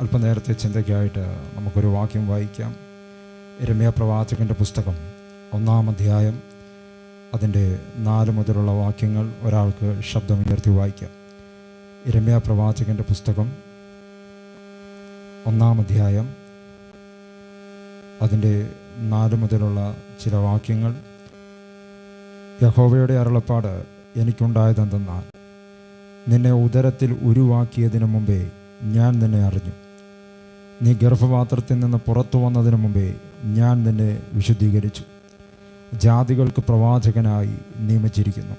അല്പനേരത്തെ ചിന്തയ്ക്കായിട്ട് നമുക്കൊരു വാക്യം വായിക്കാം. യിരെമ്യാ പ്രവാചകൻ്റെ പുസ്തകം 1-ാം അധ്യായം അതിൻ്റെ 4 മുതലുള്ള വാക്യങ്ങൾ ഒരാൾക്ക് ശബ്ദമുയർത്തി വായിക്കാം. യിരെമ്യാ പ്രവാചകൻ്റെ പുസ്തകം 1-ാം അധ്യായം അതിൻ്റെ 4 മുതലുള്ള ചില വാക്യങ്ങൾ. യഹോവയുടെ അരുളപ്പാട് എനിക്കുണ്ടായതെന്തെന്നാൽ, നിന്നെ ഉദരത്തിൽ ഉരുവാക്കിയതിനു മുമ്പേ ഞാൻ നിന്നെ അറിഞ്ഞു. നീ ഗർഭപാത്രത്തിൽ നിന്ന് പുറത്തു വന്നതിന് മുമ്പേ ഞാൻ നിന്നെ വിശുദ്ധീകരിച്ചു. ജാതികൾക്ക് പ്രവാചകനായി നിയമിച്ചിരിക്കുന്നു.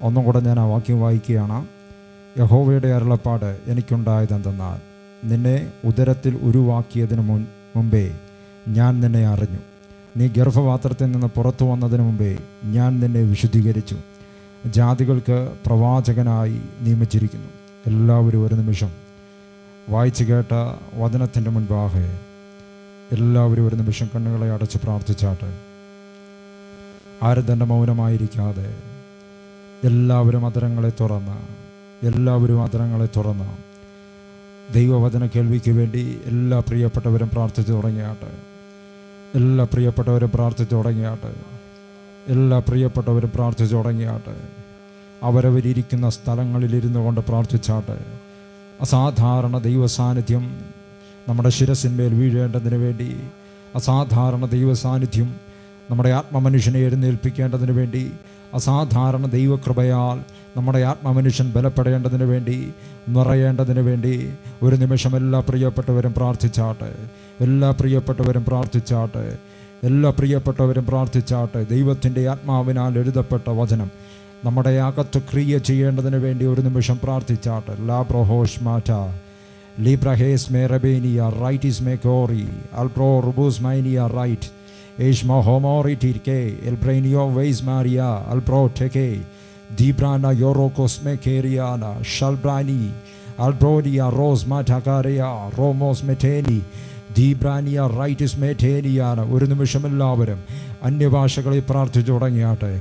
ഒന്നും കൂടെ ഞാൻ ആ വാക്യം വായിക്കുകയാണ്. യഹോവയുടെ അരുളപ്പാട് എനിക്കുണ്ടായതെന്തെന്നാൽ, നിന്നെ ഉദരത്തിൽ ഉരുവാക്കിയതിന് മുമ്പേ ഞാൻ നിന്നെ അറിഞ്ഞു. നീ ഗർഭപാത്രത്തിൽ നിന്ന് പുറത്തു വന്നതിന് മുമ്പേ ഞാൻ നിന്നെ വിശുദ്ധീകരിച്ചു. ജാതികൾക്ക് പ്രവാചകനായി നിയമിച്ചിരിക്കുന്നു. എല്ലാവരും ഒരു നിമിഷം വായിച്ചു കേട്ട വചനത്തിൻ്റെ മുൻപാകെ എല്ലാവരും ഒരു നിമിഷം കണ്ണുകളെ അടച്ച് പ്രാർത്ഥിച്ചാട്ടെ. ആരും തന്നെ മൗനമായിരിക്കാതെ എല്ലാവരും അതരങ്ങളെ തുറന്ന് ദൈവവചന കേൾവിക്ക് വേണ്ടി എല്ലാ പ്രിയപ്പെട്ടവരും പ്രാർത്ഥിച്ചു തുടങ്ങിയാട്ടെ. അവരവരിയ്ക്കുന്ന സ്ഥലങ്ങളിലിരുന്നു കൊണ്ട് പ്രാർത്ഥിച്ചാട്ടെ. അസാധാരണ ദൈവസാന്നിധ്യം നമ്മുടെ ശിരസിന്മേൽ വീഴേണ്ടതിന് വേണ്ടി, അസാധാരണ ദൈവസാന്നിധ്യം നമ്മുടെ ആത്മമനുഷ്യനെ എഴുന്നേൽപ്പിക്കേണ്ടതിന് വേണ്ടി, അസാധാരണ ദൈവകൃപയാൽ നമ്മുടെ ആത്മമനുഷ്യൻ ബലപ്പെടേണ്ടതിന് വേണ്ടി, നിറയേണ്ടതിന് വേണ്ടി ഒരു നിമിഷം എല്ലാ പ്രിയപ്പെട്ടവരും പ്രാർത്ഥിച്ചാട്ടെ. ദൈവത്തിൻ്റെ ആത്മാവിനാൽ എഴുതപ്പെട്ട വചനം നമ്മുടെ അകത്ത് ക്രിയ ചെയ്യേണ്ടതിന് വേണ്ടി ഒരു നിമിഷം പ്രാർത്ഥിച്ചാട്ടെ. ലാബ്രോഹോഷ് മാറ്റ ലീബ്രഹേസ് മേ റബേനിയ റൈറ്റ് ഇസ് മേ കോറി അൽബ്രോ റുബൂസ് മൈനിയ റൈറ്റ് ഏഷ് മൊഹോമോറിറ്റിർക്കെ എൽബ്രൈനിയോ വെയ്സ് മാരിയ അൽബ്രോ ടെക്കെ ദീബ്രാന യോറോക്കോസ് മേ കേറിയാന ഷൽബ്രാനി അൽബ്രോഡിയ റോസ് മാറ്റകാരയ റോമോസ് മെറ്റേനി ദീബ്രാനിയ റൈറ്റിസ് മെറ്റേനിയാന. ഒരു നിമിഷം എല്ലാവരും അന്യഭാഷകളിൽ പ്രാർത്ഥിച്ചു തുടങ്ങിയാട്ടെ.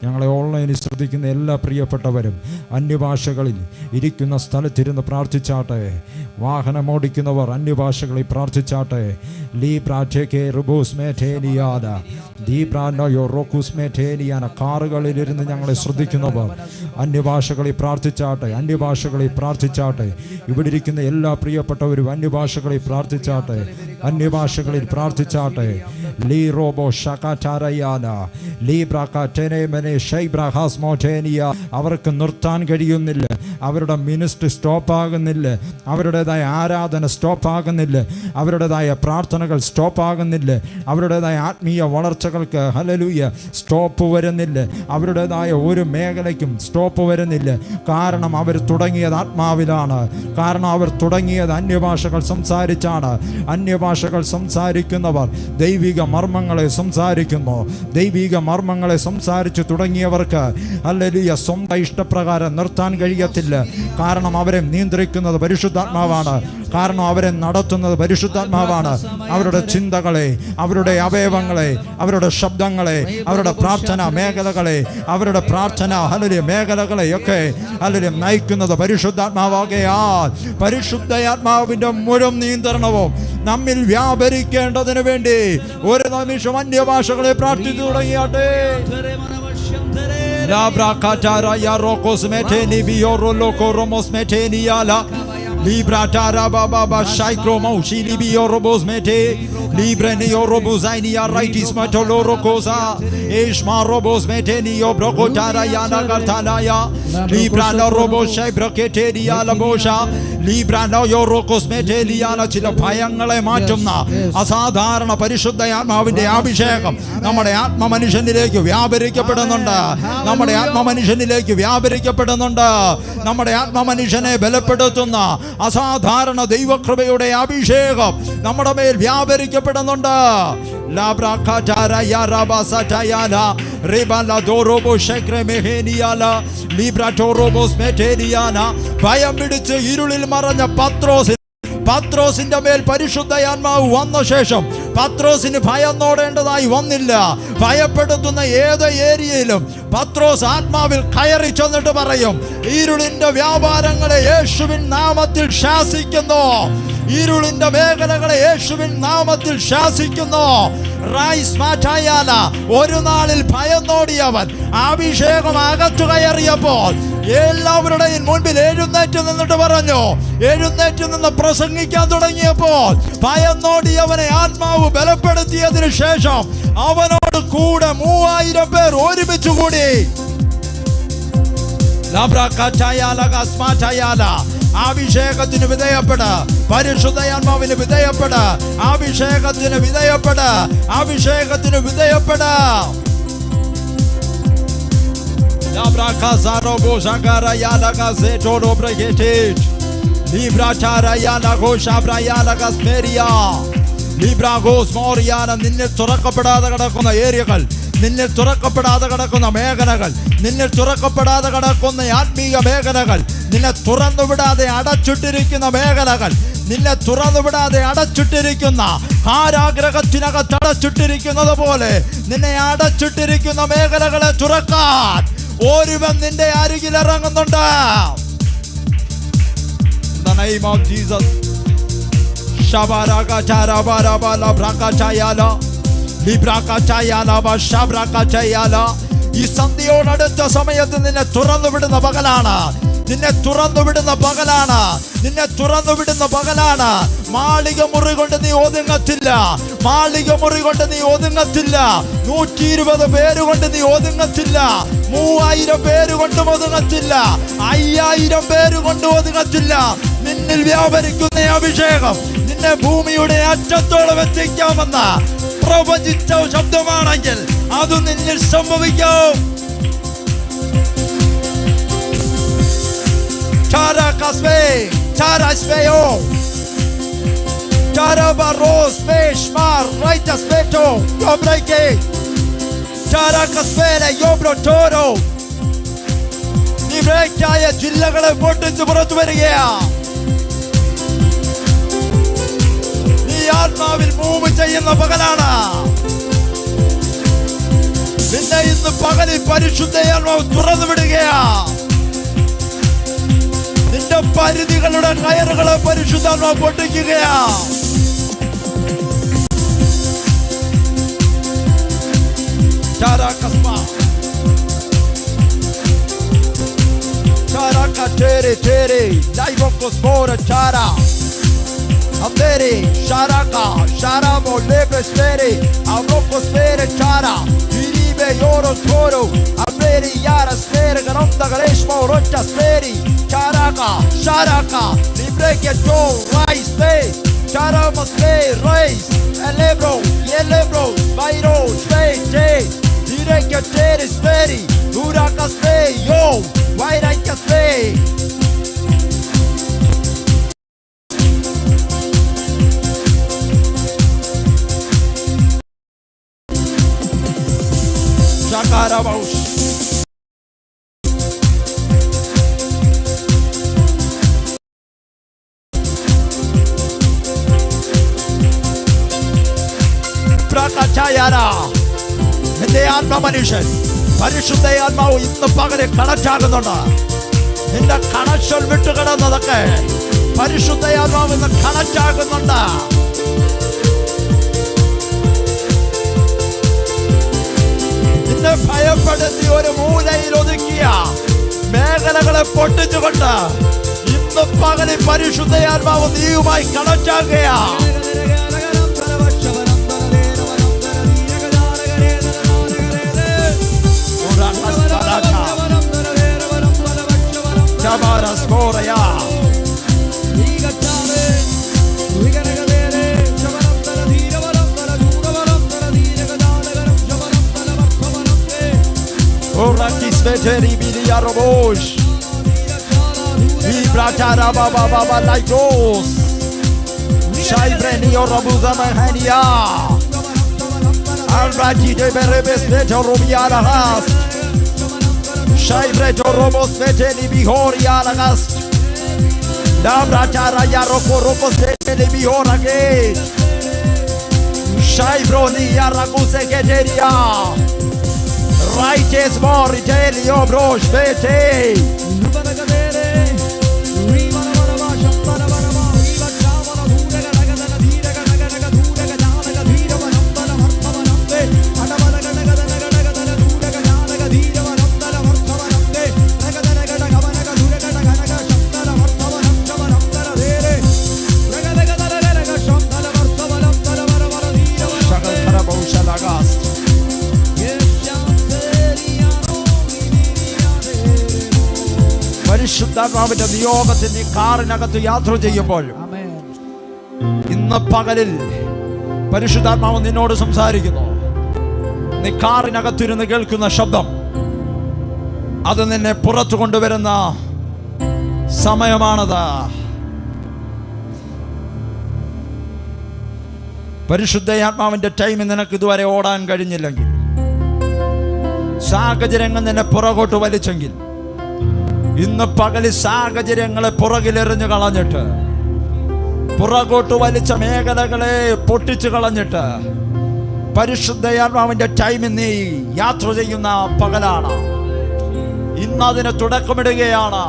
ഞങ്ങളെ ഓൺലൈനിൽ ശ്രദ്ധിക്കുന്ന എല്ലാ പ്രിയപ്പെട്ടവരും അന്യഭാഷകളിൽ ഇരിക്കുന്ന സ്ഥലത്തിരുന്ന് പ്രാർത്ഥിച്ചാട്ടെ. വാഹനമോടിക്കുന്നവർ അന്യഭാഷകളിൽ പ്രാർത്ഥിച്ചാട്ടെ. കാറുകളിലിരുന്ന് ഞങ്ങളെ ശ്രദ്ധിക്കുന്നവർ അന്യഭാഷകളിൽ പ്രാർത്ഥിച്ചാട്ടെ. ഇവിടെ ഇരിക്കുന്ന എല്ലാ പ്രിയപ്പെട്ടവരും അന്യഭാഷകളിൽ പ്രാർത്ഥിച്ചാട്ടെ. Lee robo ഷകാറ്റാരയാന ലീബ്രാകാറ്റെനെമനെ ഷൈബ്രാഹാസ്മോറ്റേനിയ. അവർക്ക് നിർത്താൻ കഴിയുന്നില്ല. അവരുടെ മിനിസ്ട്രി സ്റ്റോപ്പാകുന്നില്ല. അവരുടേതായ ആരാധന സ്റ്റോപ്പാകുന്നില്ല. അവരുടേതായ പ്രാർത്ഥനകൾ സ്റ്റോപ്പാകുന്നില്ല. അവരുടേതായ ആത്മീയ വളർച്ചകൾക്ക് ഹല്ലേലൂയ സ്റ്റോപ്പ് വരുന്നില്ല. അവരുടേതായ ഒരു മേഖലയ്ക്കും സ്റ്റോപ്പ് വരുന്നില്ല. കാരണം അവർ തുടങ്ങിയത് ആത്മാവിലാണ്. കാരണം അവർ തുടങ്ങിയത് അന്യഭാഷകൾ സംസാരിച്ചാണ്. അന്യഭാഷകൾ സംസാരിക്കുന്നവർ ദൈവിക മർമ്മങ്ങളെ സംസാരിച്ചു തുടങ്ങിയവർക്ക് ഹല്ലേലൂയ സ്വന്തം ഇഷ്ടപ്രകാരം നിർത്താൻ കഴിയത്തില്ല. കാരണം അവരെ നിയന്ത്രിക്കുന്നത് പരിശുദ്ധാത്മാവാണ്. കാരണം അവരെ നടത്തുന്നത് പരിശുദ്ധാത്മാവാണ്. അവരുടെ ചിന്തകളെ, അവരുടെ അവയവങ്ങളെ, അവരുടെ ശബ്ദങ്ങളെ, അവരുടെ പ്രാർത്ഥന മേഖലകളെ, അവരുടെ പ്രാർത്ഥന ഹല്ലേലൂയ മേഖലകളെയൊക്കെ ഹല്ലേലൂയ നയിക്കുന്നത് പരിശുദ്ധാത്മാവാകയാൽ പരിശുദ്ധാത്മാവിന്റെ മുഴുവൻ നിയന്ത്രണവും നമ്മിൽ വ്യാപരിക്കേണ്ടതിന് വേണ്ടി ഒരു നിമിഷം അന്യഭാഷകളെ പ്രാർത്ഥിച്ചു തുടങ്ങിയാട്ടെ. Libra taraba baba shaikro maushi libio robos mete libre neo robozainia rightis matoloro cosa eshma robos mete neo brokotara yana kartanaya libra no robos shai brokete dia la bosha libra no yorokos mete liana. ചില ഭയങ്ങളെ മാറ്റുന്ന അസാധാരണ പരിശുദ്ധയാത്മാവിന്റെ അഭിഷേകം നമ്മുടെ ആത്മമനുഷ്യനിലേക്ക് വ്യാപരിക്കപ്പെടുന്നുണ്ട്. നമ്മുടെ ആത്മമനുഷ്യനെ ബലപ്പെടുത്തുന്ന അസാധാരണ ദൈവകൃപയുടെ അഭിഷേകം നമ്മുടെ മേൽ വ്യാപരിക്കപ്പെടുന്നുണ്ട്. ഭയം പിടിച്ച് ഇരുളിൽ മറഞ്ഞ പത്രോസ് പത്രോസിന്റെ മേൽ പരിശുദ്ധാത്മാവ് വന്ന ശേഷം പത്രോസിന് ഭയന്നോടേണ്ടതായി വന്നില്ല. ഭയപ്പെടുത്തുന്ന ഏത് ഏരിയയിലും പത്രോസ് ആത്മാവിൽ കയറി ചെന്നിട്ട് പറയും, ഇരുളിന്റെ വ്യാപാരങ്ങളെ യേശുവിൻ നാമത്തിൽ ശാസിക്കുന്നു, ഇരുളിന്റെ മേഖലകളെ യേശുവിൻ നാമത്തിൽ ശാസിക്കുന്നു. റൈസ് മാറ്റായാല. ഒരു നാളിൽ ഭയന്നോടിയവൻ അഭിഷേകം അകത്തു കയറിയപ്പോൾ എല്ലാവരുടെയും മുൻപിൽ എഴുന്നേറ്റ് നിന്നിട്ട് പറഞ്ഞു, എഴുന്നേറ്റ് നിന്ന് പ്രസംഗിക്കാൻ തുടങ്ങിയപ്പോൾ ഭയന്നോടിയവനെ ആത്മാവ് ബലപ്പെടുത്തിയതിനു ശേഷം അവനോട് കൂടെ 3000 പേർ ഒരുമിച്ച് കൂടി. അഭിഷേകത്തിന് വിധേയപ്പെട്, പരിശുദ്ധാത്മാവിന് വിധേയപ്പെട്, അഭിഷേകത്തിന് വിധേയപ്പെട്, അഭിഷേകത്തിന് വിധേയപ്പെട്. നിന്നിൽ തുറക്കപ്പെടാതെ കിടക്കുന്ന ഏരിയകൾ, നിന്നിൽ തുറക്കപ്പെടാതെ കിടക്കുന്ന മേഖലകൾ, നിന്നിൽ തുറക്കപ്പെടാതെ കിടക്കുന്ന ആത്മീയ മേഖലകൾ, നിന്നെ തുറന്നുവിടാതെ അടച്ചിട്ടിരിക്കുന്ന മേഖലകൾ, നിന്നെ തുറന്നുവിടാതെ അടച്ചിട്ടിരിക്കുന്ന കാരാഗ്രഹത്തിനകത്ത് അടച്ചിട്ടിരിക്കുന്നത് പോലെ നിന്നെ അടച്ചിട്ടിരിക്കുന്ന മേഖലകളെ തുറക്കാൻ ഒരുവൻ നിന്റെ അരികിൽ ഇറങ്ങുന്നുണ്ട്. In the name of Jesus. ഈ സന്ധ്യയോടടുത്ത സമയത്ത് നിന്നെ തുറന്നുവിടുന്ന പകലാണ്, നിന്നെ തുറന്നുവിടുന്ന പകലാണ്, നിന്നെ തുറന്നുവിടുന്ന പകലാണ്. മാളിക മുറി കൊണ്ട് നീ ഒതുങ്ങത്തില്ല, മാളിക മുറി കൊണ്ട് നീ ഒതുങ്ങത്തില്ല. 120 പേര് കൊണ്ട് നീ ഒതുങ്ങത്തില്ല, 3000 പേര് കൊണ്ട് ഒതുങ്ങത്തില്ല, 5000 പേര് കൊണ്ട് ഒതുങ്ങത്തില്ല. നിന്നിൽ വ്യാപരിക്കുന്ന അഭിഷേകം നിന്നെ ഭൂമിയുടെ അറ്റത്തോളം എത്തിക്കാമെന്ന പ്രവചിച്ച ശബ്ദമാണെങ്കിൽ അത് നിന്നിൽ സംഭവിക്കും. ജില്ലകളെ പൊട്ടിച്ച് പുറത്തു വരികയാ. നീ ആത്മാവിൽ മൂവ് ചെയ്യുന്ന പകലാണ്. നിന്നെ ഇന്ന് പകലിൽ പരിശുദ്ധാത്മാവ് തുറന്നു വിടുകയാ. നിന്റെ പരിധികളുടെ കയറുകളെ പരിശുദ്ധാത്മാവ് പൊട്ടിക്കുകയാ. Ambere, Sharaka, Sharamo, Lebe, Spere, Amroko, Spere, Chara, Viribe, Yoro, Toro, Ambere, Yara, Spere, Garonda, Gareshmo, Rocha, Spere, Charaka, Sharaka, Libreke, Joe, Rice, Spere, Charamo, Spere, Rice, Elebro, Yelebro, Bairo, Spere, Jay, Direke, Tere, Spere, Uraka, Spere, Yo, Wairaka, Spere. Shakarabaush. Prakachayara. നിന്റെ ആത്മമനുഷ്യൻ പരിശുദ്ധാത്മാവ് ഇന്ന് പകരം കണക്റ്റാകുന്നുണ്ട്. നിന്റെ connection വിട്ടുകിടന്നതൊക്കെ പരിശുദ്ധാത്മാവ് ഇന്ന് കണക്റ്റാകുന്നുണ്ട്. നിന്നെ ഭയപ്പെടുത്തി ഒരു മൂലയിൽ ഒതുക്കിയ മേഖലകളെ പൊട്ടിച്ചുകൊണ്ട് ഇന്ന് പകലിൽ പരിശുദ്ധാത്മാവ് നീയുമായി കണക്റ്റാകുകയാ. Sveteri bilia robosh, vibratara baba baba laigos, shaibreni orabuza mahania, alrati de berebes veto robiara has, shaibreto robos veteni bihoriara has, Labrachara yaroko roko sele bihora ge. Shaibroni yarakuse keteria. Righteous more Italia brosh bete. പരിശുദ്ധാത്മാവിന്റെ നിയോഗത്തിൽ നീ കാറിനകത്ത് യാത്ര ചെയ്യുമ്പോൾ ഇന്ന് പകലിൽ പരിശുദ്ധാത്മാവ് നിന്നോട് സംസാരിക്കുന്നു. നീ കാറിനകത്തിരുന്ന് കേൾക്കുന്ന ശബ്ദം അത് നിന്നെ പുറത്തു കൊണ്ടുവരുന്ന സമയമാണത്. പരിശുദ്ധാത്മാവിന്റെ ടൈം നിനക്ക് ഇതുവരെ ഓടാൻ കഴിഞ്ഞില്ലെങ്കിൽ, സാഹചര്യങ്ങൾ നിന്നെ പുറകോട്ട് വലിച്ചെങ്കിൽ, ഇന്ന് പകല് സാഹചര്യങ്ങളെ പുറകിലെറിഞ്ഞു കളഞ്ഞിട്ട്, പുറകോട്ട് വലിച്ച മേഖലകളെ പൊട്ടിച്ചു കളഞ്ഞിട്ട് പരിശുദ്ധാത്മാവിന്റെ ടൈമിൽ നീ യാത്ര ചെയ്യുന്ന പകലാണ്. ഇന്നതിന് തുടക്കമിടുകയാണ്.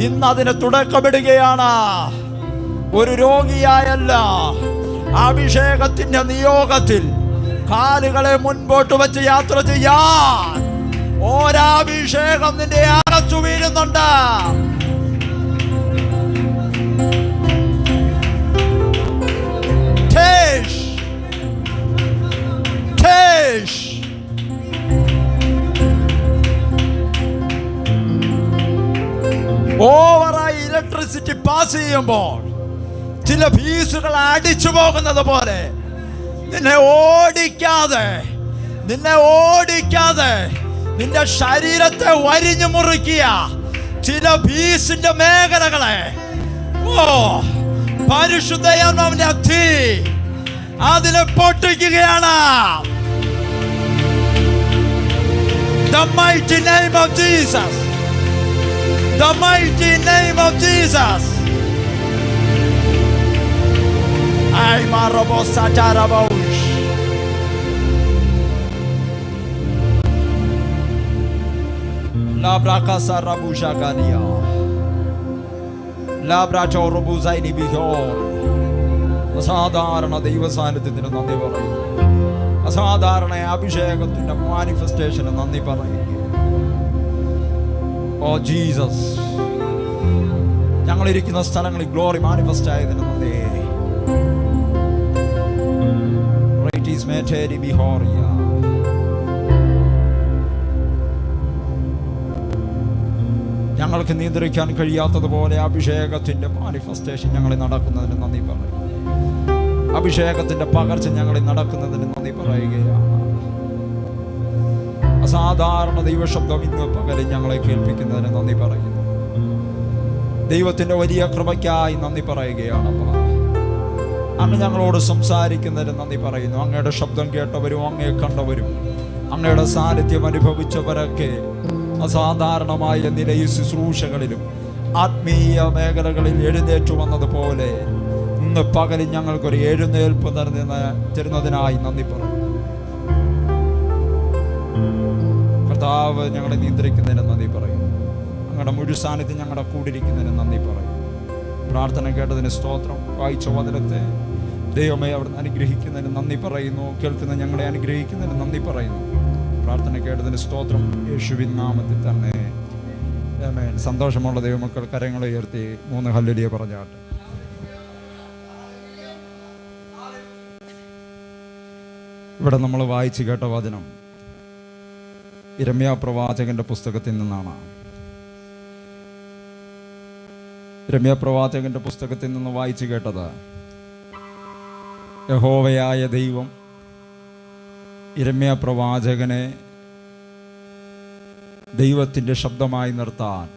ഇന്നതിന് തുടക്കമിടുകയാണ്. ഒരു രോഗിയായല്ല, അഭിഷേകത്തിന്റെ നിയോഗത്തിൽ കാലുകളെ മുൻപോട്ട് വെച്ച് യാത്ര ചെയ്യാൻ ഒരഭിഷേകം നിന്റെ അകത്തു വീഴുന്നുണ്ട്. ഓവറായി ഇലക്ട്രിസിറ്റി പാസ് ചെയ്യുമ്പോൾ ചില ഫീസുകൾ അടിച്ചു പോകുന്നത് പോലെ നിന്നെ ഓടിക്കാതെ നിന്റെ ശരീരത്തെ വരിഞ്ഞു മുറുക്കിയ ചില ഫീസിന്റെ മേഖലകളെ പരിശുദ്ധാത്മാവിന്റെ അഗ്നി അതിനെ പൊട്ടിക്കുകയാണ്. The mighty name of Jesus. The mighty name of Jesus. Ay marobo sataraboush. Labrakasa rabushagania. Labracho robuzaini bihor. അസാധാരണ ദൈവസാന്നിധ്യത്തിന് നന്ദി പറയുന്നു. അസാധാരണ അഭിഷേകത്തിന്റെ മാനിഫെസ്റ്റേഷന് നന്ദി പറയുന്നു. ഓ ജീസസ്, ഞങ്ങളിരിക്കുന്ന സ്ഥലങ്ങളിൽ ഗ്ലോറി മാനിഫെസ്റ്റ് ആയതിന് നന്ദി. ഞങ്ങൾക്ക് നിയന്ത്രിക്കാൻ കഴിയാത്തതുപോലെ അഭിഷേകത്തിന്റെ മാനിഫെസ്റ്റേഷൻ ഞങ്ങളിൽ നടക്കുന്നതിന് നന്ദി പറയും. അഭിഷേകത്തിന്റെ പകർച്ച ഞങ്ങളിൽ നടക്കുന്നതിന് നന്ദി പറയുകയാണ്. അസാധാരണ ദൈവശബ്ദം ഇന്ന് പകരം ഞങ്ങളെ കേൾപ്പിക്കുന്നതിന് നന്ദി പറയുന്നു. ദൈവത്തിന്റെ വലിയ കൃപയ്ക്കായി നന്ദി പറയുകയാണ്. അങ്ങ് ഞങ്ങളോട് സംസാരിക്കുന്നതിന് നന്ദി പറയുന്നു. അങ്ങയുടെ ശബ്ദം കേട്ടവരും അങ്ങയെ കണ്ടവരും അങ്ങയുടെ സാന്നിധ്യം അനുഭവിച്ചവരൊക്കെ അസാധാരണമായ നിലയിൽ ശുശ്രൂഷകളിലും ആത്മീയ മേഖലകളിൽ എഴുന്നേറ്റു വന്നതുപോലെ ഇന്ന് പകലിൽ ഞങ്ങൾക്കൊരു എഴുന്നേൽപ്പ് തരുന്നതിനായി നന്ദി പറയും. കർത്താവ് ഞങ്ങളെ നിയന്ത്രിക്കുന്നതിന് നന്ദി പറയും. ഞങ്ങളുടെ മുഴു സാന്നിധ്യം ഞങ്ങളുടെ കൂടിരിക്കുന്നതിന് നന്ദി പറയും. പ്രാർത്ഥന കേട്ടതിന് സ്തോത്രം. വായിച്ച വചനത്തെ ദൈവമേ അവിടുന്ന് അനുഗ്രഹിക്കുന്നതിന് നന്ദി പറയുന്നു. കേൾക്കുന്ന ഞങ്ങളെ അനുഗ്രഹിക്കുന്നതിന് നന്ദി പറയുന്നു. പ്രാർത്ഥന കേട്ടതിന് സ്തോത്രം. യേശുവിൻ നാമത്തിൽ തന്നെ ആമേൻ. സന്തോഷമുള്ള ദൈവമക്കൾ കരങ്ങളെ ഉയർത്തി 3 ഹല്ലേലൂയ പറഞ്ഞാട്ടെ. ഇവിടെ നമ്മൾ വായിച്ചു കേട്ട വചനം യിരെമ്യാ പ്രവാചകന്റെ പുസ്തകത്തിൽ നിന്നാണ്. യിരെമ്യാ പ്രവാചകന്റെ പുസ്തകത്തിൽ നിന്ന് വായിച്ചു കേട്ടത് യഹോവയായ ദൈവം യിരെമ്യാ പ്രവാചകനെ ദൈവത്തിൻ്റെ ശബ്ദമായി നിർത്താൻ,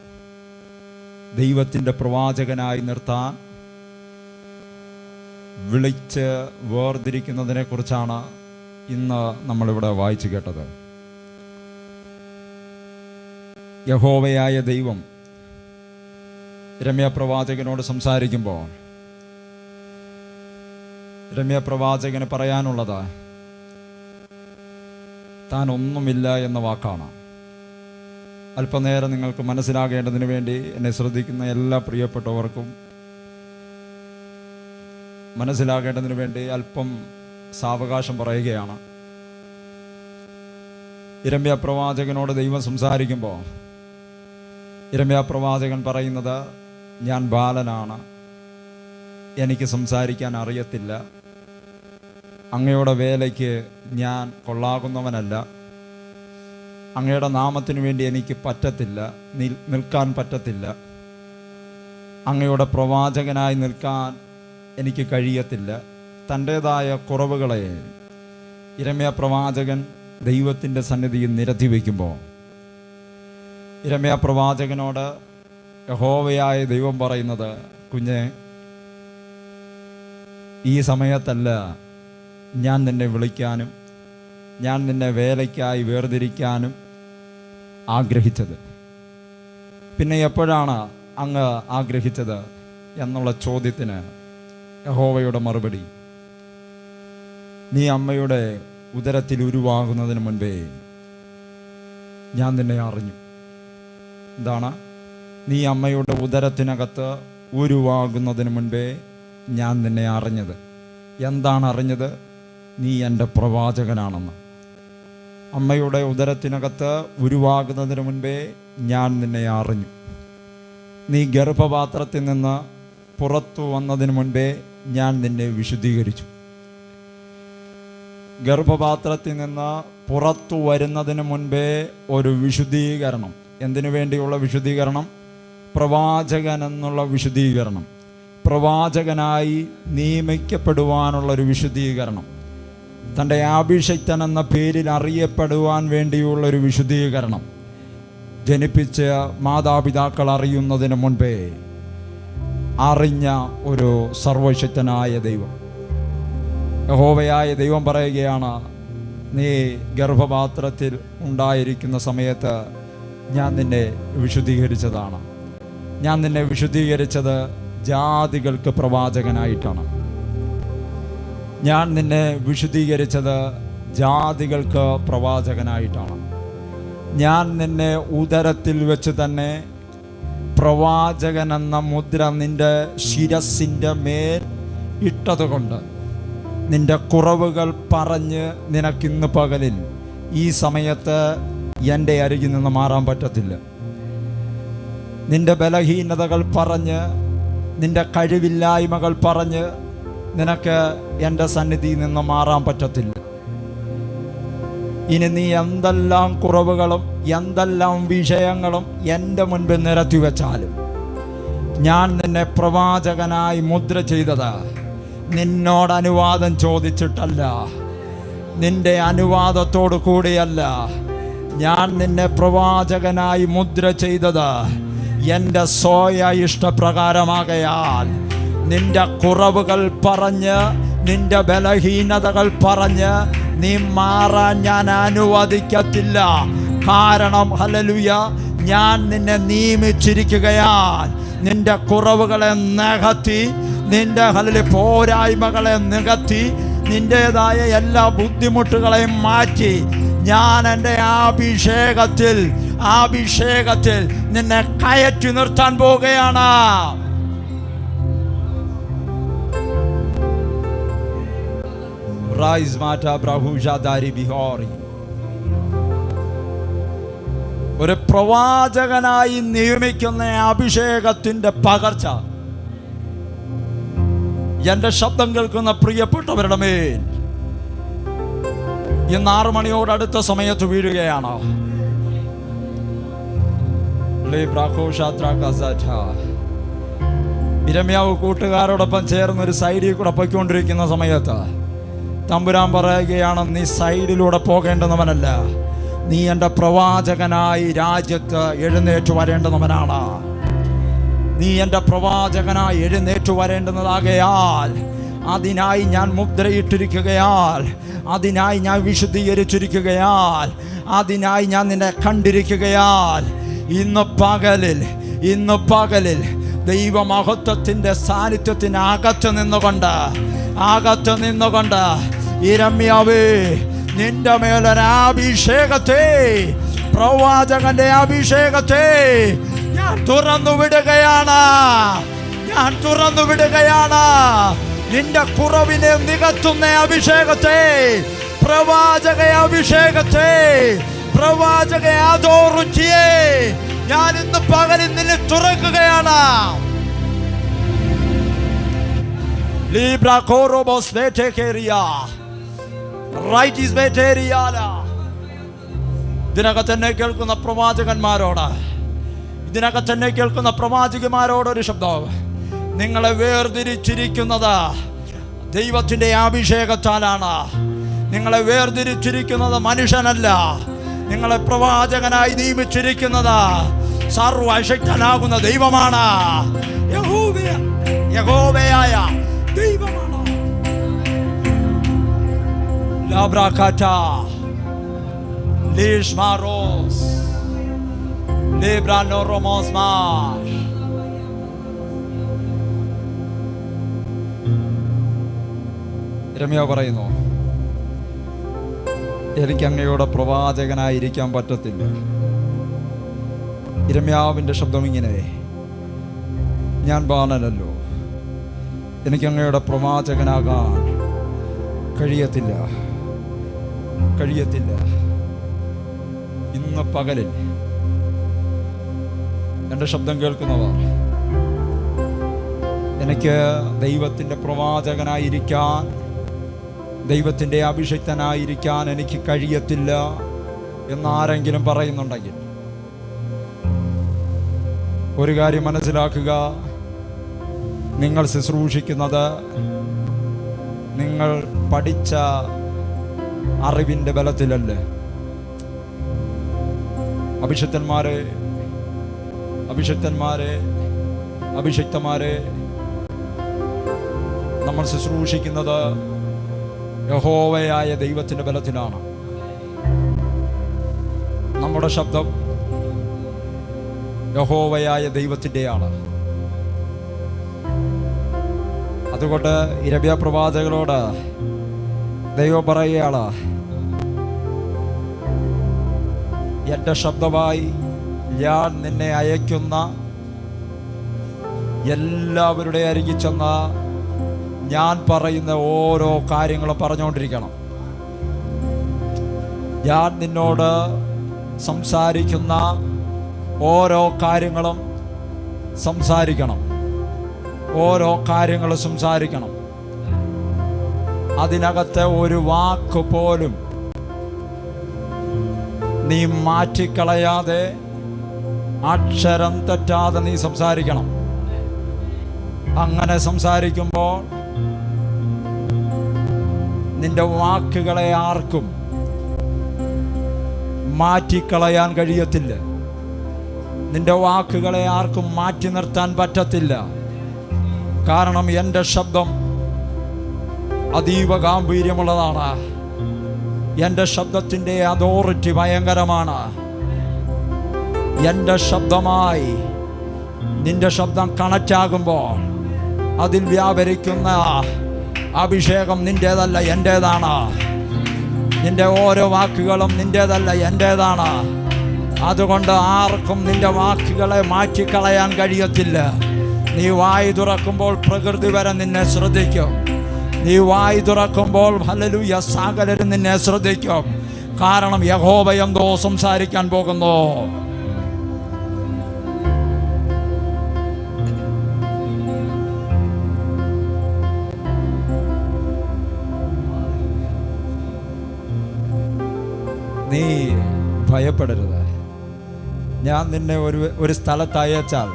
ദൈവത്തിൻ്റെ പ്രവാചകനായി നിർത്താൻ വിളിച്ച് വേർതിരിക്കുന്നതിനെ കുറിച്ചാണ് ഇന്ന് നമ്മളിവിടെ വായിച്ചു കേട്ടത്. യഹോവയായ ദൈവം രമ്യ പ്രവാചകനോട് സംസാരിക്കുമ്പോൾ രമ്യ പ്രവാചകന് പറയാനുള്ളത് താൻ ഒന്നുമില്ല എന്ന വാക്കാണ്. അല്പനേരം നിങ്ങൾക്ക് മനസ്സിലാകേണ്ടതിന് വേണ്ടി എന്നെ ശ്രദ്ധിക്കുന്ന എല്ലാ പ്രിയപ്പെട്ടവർക്കും മനസ്സിലാകേണ്ടതിന് വേണ്ടി അല്പം സാവകാശം പറയുകയാണ്. യിരെമ്യാ പ്രവാചകനോട് ദൈവം സംസാരിക്കുമ്പോൾ യിരെമ്യാ പ്രവാചകൻ പറയുന്നത്, ഞാൻ ബാലനാണ്, എനിക്ക് സംസാരിക്കാൻ അറിയത്തില്ല, അങ്ങയുടെ വേലയ്ക്ക് ഞാൻ കൊള്ളാകുന്നവനല്ല, അങ്ങയുടെ നാമത്തിനു വേണ്ടി എനിക്ക് പറ്റത്തില്ല, നിൽക്കാൻ പറ്റത്തില്ല, അങ്ങയുടെ പ്രവാചകനായി നിൽക്കാൻ എനിക്ക് കഴിയത്തില്ല. തൻ്റേതായ കുറവുകളെ യിരെമ്യാ പ്രവാചകൻ ദൈവത്തിൻ്റെ സന്നിധിയിൽ നിരത്തി വയ്ക്കുമ്പോൾ യിരെമ്യാ പ്രവാചകനോട് യഹോവയായ ദൈവം പറയുന്നത്, കുഞ്ഞെ, ഈ സമയത്തല്ല ഞാൻ നിന്നെ വിളിക്കാനും ഞാൻ നിന്നെ വേലയ്ക്കായി വേർതിരിക്കാനും ആഗ്രഹിച്ചത്. പിന്നെ എപ്പോഴാണ് അങ്ങ് ആഗ്രഹിച്ചത് എന്നുള്ള ചോദ്യത്തിന് യഹോവയുടെ മറുപടി, നീ അമ്മയുടെ ഉദരത്തിൽ ഉരുവാകുന്നതിന് മുൻപേ ഞാൻ നിന്നെ അറിഞ്ഞു. എന്താണ്? നീ അമ്മയുടെ ഉദരത്തിനകത്ത് ഉരുവാകുന്നതിന് മുൻപേ ഞാൻ നിന്നെ അറിഞ്ഞത്. എന്താണ് അറിഞ്ഞത്? നീ എൻ്റെ പ്രവാചകനാണെന്ന്. അമ്മയുടെ ഉദരത്തിനകത്ത് ഉരുവാകുന്നതിന് മുൻപേ ഞാൻ നിന്നെ അറിഞ്ഞു. നീ ഗർഭപാത്രത്തിൽ നിന്ന് പുറത്തു വന്നതിന് മുൻപേ ഞാൻ നിന്നെ വിശുദ്ധീകരിച്ചു. ഗർഭപാത്രത്തിൽ നിന്ന് പുറത്തു വരുന്നതിന് മുൻപേ ഒരു വിശുദ്ധീകരണം. എന്തിനു വേണ്ടിയുള്ള വിശുദ്ധീകരണം? പ്രവാചകൻ എന്നുള്ള വിശുദ്ധീകരണം, പ്രവാചകനായി നിയമിക്കപ്പെടുവാനുള്ളൊരു വിശുദ്ധീകരണം, തൻ്റെ അഭിഷിക്തൻ എന്ന പേരിൽ അറിയപ്പെടുവാൻ വേണ്ടിയുള്ളൊരു വിശുദ്ധീകരണം. ജനിപ്പിച്ച മാതാപിതാക്കൾ അറിയുന്നതിന് മുൻപേ അറിഞ്ഞ ഒരു സർവശക്തനായ ദൈവം, യഹോവയായ ദൈവം പറയുകയാണ്, നീ ഗർഭപാത്രത്തിൽ ഉണ്ടായിരിക്കുന്ന സമയത്ത് ഞാൻ നിന്നെ വിശുദ്ധീകരിച്ചതാണ്. ഞാൻ നിന്നെ വിശുദ്ധീകരിച്ചത് ജാതികൾക്ക് പ്രവാചകനായിട്ടാണ്. ഞാൻ നിന്നെ വിശുദ്ധീകരിച്ചത് ജാതികൾക്ക് പ്രവാചകനായിട്ടാണ്. ഞാൻ നിന്നെ ഉദരത്തിൽ വെച്ച് തന്നെ പ്രവാചകൻ എന്ന മുദ്ര നിന്റെ ശിരസിൻ്റെ മേൽ ഇട്ടതുകൊണ്ട് നിന്റെ കുറവുകൾ പറഞ്ഞ് നിനക്കിന്ന് പകലിൽ ഈ സമയത്ത് എൻ്റെ അരികിൽ നിന്ന് മാറാൻ പറ്റത്തില്ല. നിന്റെ ബലഹീനതകൾ പറഞ്ഞ്, നിന്റെ കഴിവില്ലായ്മകൾ പറഞ്ഞ് നിനക്ക് എൻ്റെ സന്നിധിയിൽ നിന്ന് മാറാൻ പറ്റത്തില്ല. ഇനി നീ എന്തെല്ലാം കുറവുകളും എന്തെല്ലാം വിഷയങ്ങളും എൻ്റെ മുൻപിൽ നിരത്തി വെച്ചാലും ഞാൻ നിന്നെ പ്രവാചകനായി മുദ്ര ചെയ്തത് നിന്നോട് അനുവാദം ചോദിച്ചിട്ടല്ല, നിന്റെ അനുവാദത്തോടു കൂടിയല്ല. ഞാൻ നിന്നെ പ്രവാചകനായി മുദ്ര ചെയ്തത് എൻ്റെ സ്വയ ഇഷ്ടപ്രകാരമാകയാൽ നിന്റെ കുറവുകൾ പറഞ്ഞ്, നിന്റെ ബലഹീനതകൾ പറഞ്ഞ് നീ മാറാൻ ഞാൻ അനുവദിക്കത്തില്ല. കാരണം ഹല്ലേലൂയ, ഞാൻ നിന്നെ നിയമിച്ചിരിക്കുകയാൽ നിന്റെ കുറവുകളെ നികത്തി, നിന്റെ പോരായ്മകളെ നികത്തി, നിന്റേതായ എല്ലാ ബുദ്ധിമുട്ടുകളെയും മാറ്റി ഞാൻ എൻ്റെ അഭിഷേകത്തിൽ നിന്നെ കയറ്റി നിർത്താൻ പോവുകയാണ്. ഒരു പ്രവാചകനായി നിയമിക്കുന്ന അഭിഷേകത്തിന്റെ പകർച്ച എന്റെ ശബ്ദം കേൾക്കുന്ന പ്രിയപ്പെട്ടവരുടെ മേൽ ഇന്ന് 6 മണിയോടടുത്ത സമയത്ത് വീഴുകയാണ്. യിരെമ്യാവ് കൂട്ടുകാരോടൊപ്പം ചേർന്ന് ഒരു സൈഡിൽ കൂടെ പൊയ്ക്കൊണ്ടിരിക്കുന്ന സമയത്ത് തമ്പുരാൻ പറയുകയാണ്, നീ സൈഡിലൂടെ പോകേണ്ടുന്നവനല്ല, നീ എൻ്റെ പ്രവാചകനായി രാജ്യത്ത് എഴുന്നേറ്റ് വരേണ്ടുന്നവനാണ്. നീ എൻ്റെ പ്രവാചകനായി എഴുന്നേറ്റ് വരേണ്ടുന്നതാകയാൽ അതിനായി ഞാൻ മുദ്രയിട്ടിരിക്കുകയാൽ, അതിനായി ഞാൻ വിശുദ്ധീകരിച്ചിരിക്കുകയാൽ, അതിനായി ഞാൻ നിന്നെ കണ്ടിരിക്കുകയാൽ ഇന്ന് പകലിൽ ദൈവമഹത്വത്തിൻ്റെ സാന്നിധ്യത്തിന് അകത്ത് നിന്നുകൊണ്ട് യിരെമ്യാവേ, നിന്റെ മേലൊരഭിഷേകത്തെ, പ്രവാചകന്റെ അഭിഷേകത്തെ ഞാൻ തുറന്നു വിടുകയാണ്. നിന്റെ കുറവിനെ നികത്തുന്ന അഭിഷേകത്തെ, പ്രവാചക അഭിഷേകത്തെ, പ്രവാചക അതോറിറ്റിയെ ഞാൻ ഇന്ന് പകലിൽ നിന്നെ തുറക്കുകയാണ്. ഇതിനകത്തന്നെ കേൾക്കുന്ന പ്രവാചകന്മാരോട്, ഇതിനകത്തന്നെ കേൾക്കുന്ന പ്രവാചകന്മാരോട് ഒരു ശബ്ദം: നിങ്ങളെ വേർതിരിച്ചിരിക്കുന്നത് ദൈവത്തിൻ്റെ അഭിഷേകത്താലാണ്. നിങ്ങളെ വേർതിരിച്ചിരിക്കുന്നത് മനുഷ്യനല്ല. നിങ്ങളെ പ്രവാചകനായി നിയമിച്ചിരിക്കുന്നത് സർവശക്തനാകുന്ന ദൈവമാണ്, യഹോവയായ ദൈവമാണ്. ലാബ്രാകാറ്റ ലിഷ്മാറോസ് ലിബ്രാനോറോമോസ്മാർ. യിരെമ്യാവ് പറയുന്നു, എനിക്ക് അങ്ങയുടെ പ്രവാചകനായിരിക്കാൻ പറ്റത്തില്ല. യിരെമ്യാവിൻ്റെ ശബ്ദം ഇങ്ങനെ: ഞാൻ ബാലനല്ലോ, എനിക്ക് അങ്ങയുടെ പ്രവാചകനാകാൻ കഴിയത്തില്ല. ഇന്ന് പകലിൽ എൻ്റെ ശബ്ദം കേൾക്കുന്നവർ, എനിക്ക് ദൈവത്തിൻ്റെ പ്രവാചകനായിരിക്കാൻ, ദൈവത്തിൻ്റെ അഭിഷിക്തനായിരിക്കാൻ എനിക്ക് കഴിയത്തില്ല എന്നാരെങ്കിലും പറയുന്നുണ്ടെങ്കിൽ ഒരു കാര്യം മനസ്സിലാക്കുക: നിങ്ങൾ ശുശ്രൂഷിക്കുന്നത് നിങ്ങൾ പഠിച്ച അറിവിൻ്റെ ബലത്തിലല്ല. അഭിഷിക്തന്മാരെ നമ്മൾ ശുശ്രൂഷിക്കുന്നത് യഹോവയായ ദൈവത്തിൻ്റെ ബലത്തിലാണ്. നമ്മുടെ ശബ്ദം യഹോവയായ ദൈവത്തിൻ്റെയാണ്. അതുകൊണ്ട് യിരെമ്യാ പ്രവാചകനോട് ദൈവം പറയുകയാണ്: എൻ്റെ ശബ്ദമായി ഞാൻ നിന്നെ അയക്കുന്ന എല്ലാവരുടെ അരികിൽ ചെന്ന് ഞാൻ പറയുന്ന ഓരോ കാര്യങ്ങളും പറഞ്ഞുകൊണ്ടിരിക്കണം. ഞാൻ നിന്നോട് സംസാരിക്കുന്ന ഓരോ കാര്യങ്ങളും സംസാരിക്കണം. അതിനകത്തെ ഒരു വാക്ക് പോലും നീ മാറ്റിക്കളയാതെ, അക്ഷരം തെറ്റാതെ നീ സംസാരിക്കണം. അങ്ങനെ സംസാരിക്കുമ്പോൾ നിന്റെ വാക്കുകളെ ആർക്കും മാറ്റിക്കളയാൻ കഴിയത്തില്ല. നിന്റെ വാക്കുകളെ ആർക്കും മാറ്റി നിർത്താൻ പറ്റത്തില്ല. കാരണം എൻ്റെ ശബ്ദം അതീവ ഗാംഭീര്യമുള്ളതാണ്. എൻ്റെ ശബ്ദത്തിൻ്റെ അതോറിറ്റി ഭയങ്കരമാണ്. എൻ്റെ ശബ്ദമായി നിന്റെ ശബ്ദം കണക്റ്റാകുമ്പോൾ അതിൽ വ്യാപരിക്കുന്ന അഭിഷേകം നിൻ്റേതല്ല, എൻ്റേതാണ്. നിന്റെ ഓരോ വാക്കുകളും നിൻ്റേതല്ല, എൻ്റേതാണ്. അതുകൊണ്ട് ആർക്കും നിന്റെ വാക്കുകളെ മാറ്റിക്കളയാൻ കഴിയത്തില്ല. നീ വായി തുറക്കുമ്പോൾ പ്രകൃതി വരെ നിന്നെ ശ്രദ്ധിക്കും. നീ വായി തുറക്കുമ്പോൾ ഹല്ലേലൂയ സകലരും നിന്നെ ശ്രദ്ധിക്കും. കാരണം യഹോവ എന്തോ സംസാരിക്കാൻ പോകുന്നു. നീ ഭയപ്പെടരുത്. ഞാൻ നിന്നെ ഒരു സ്ഥലത്ത് അയച്ചാൽ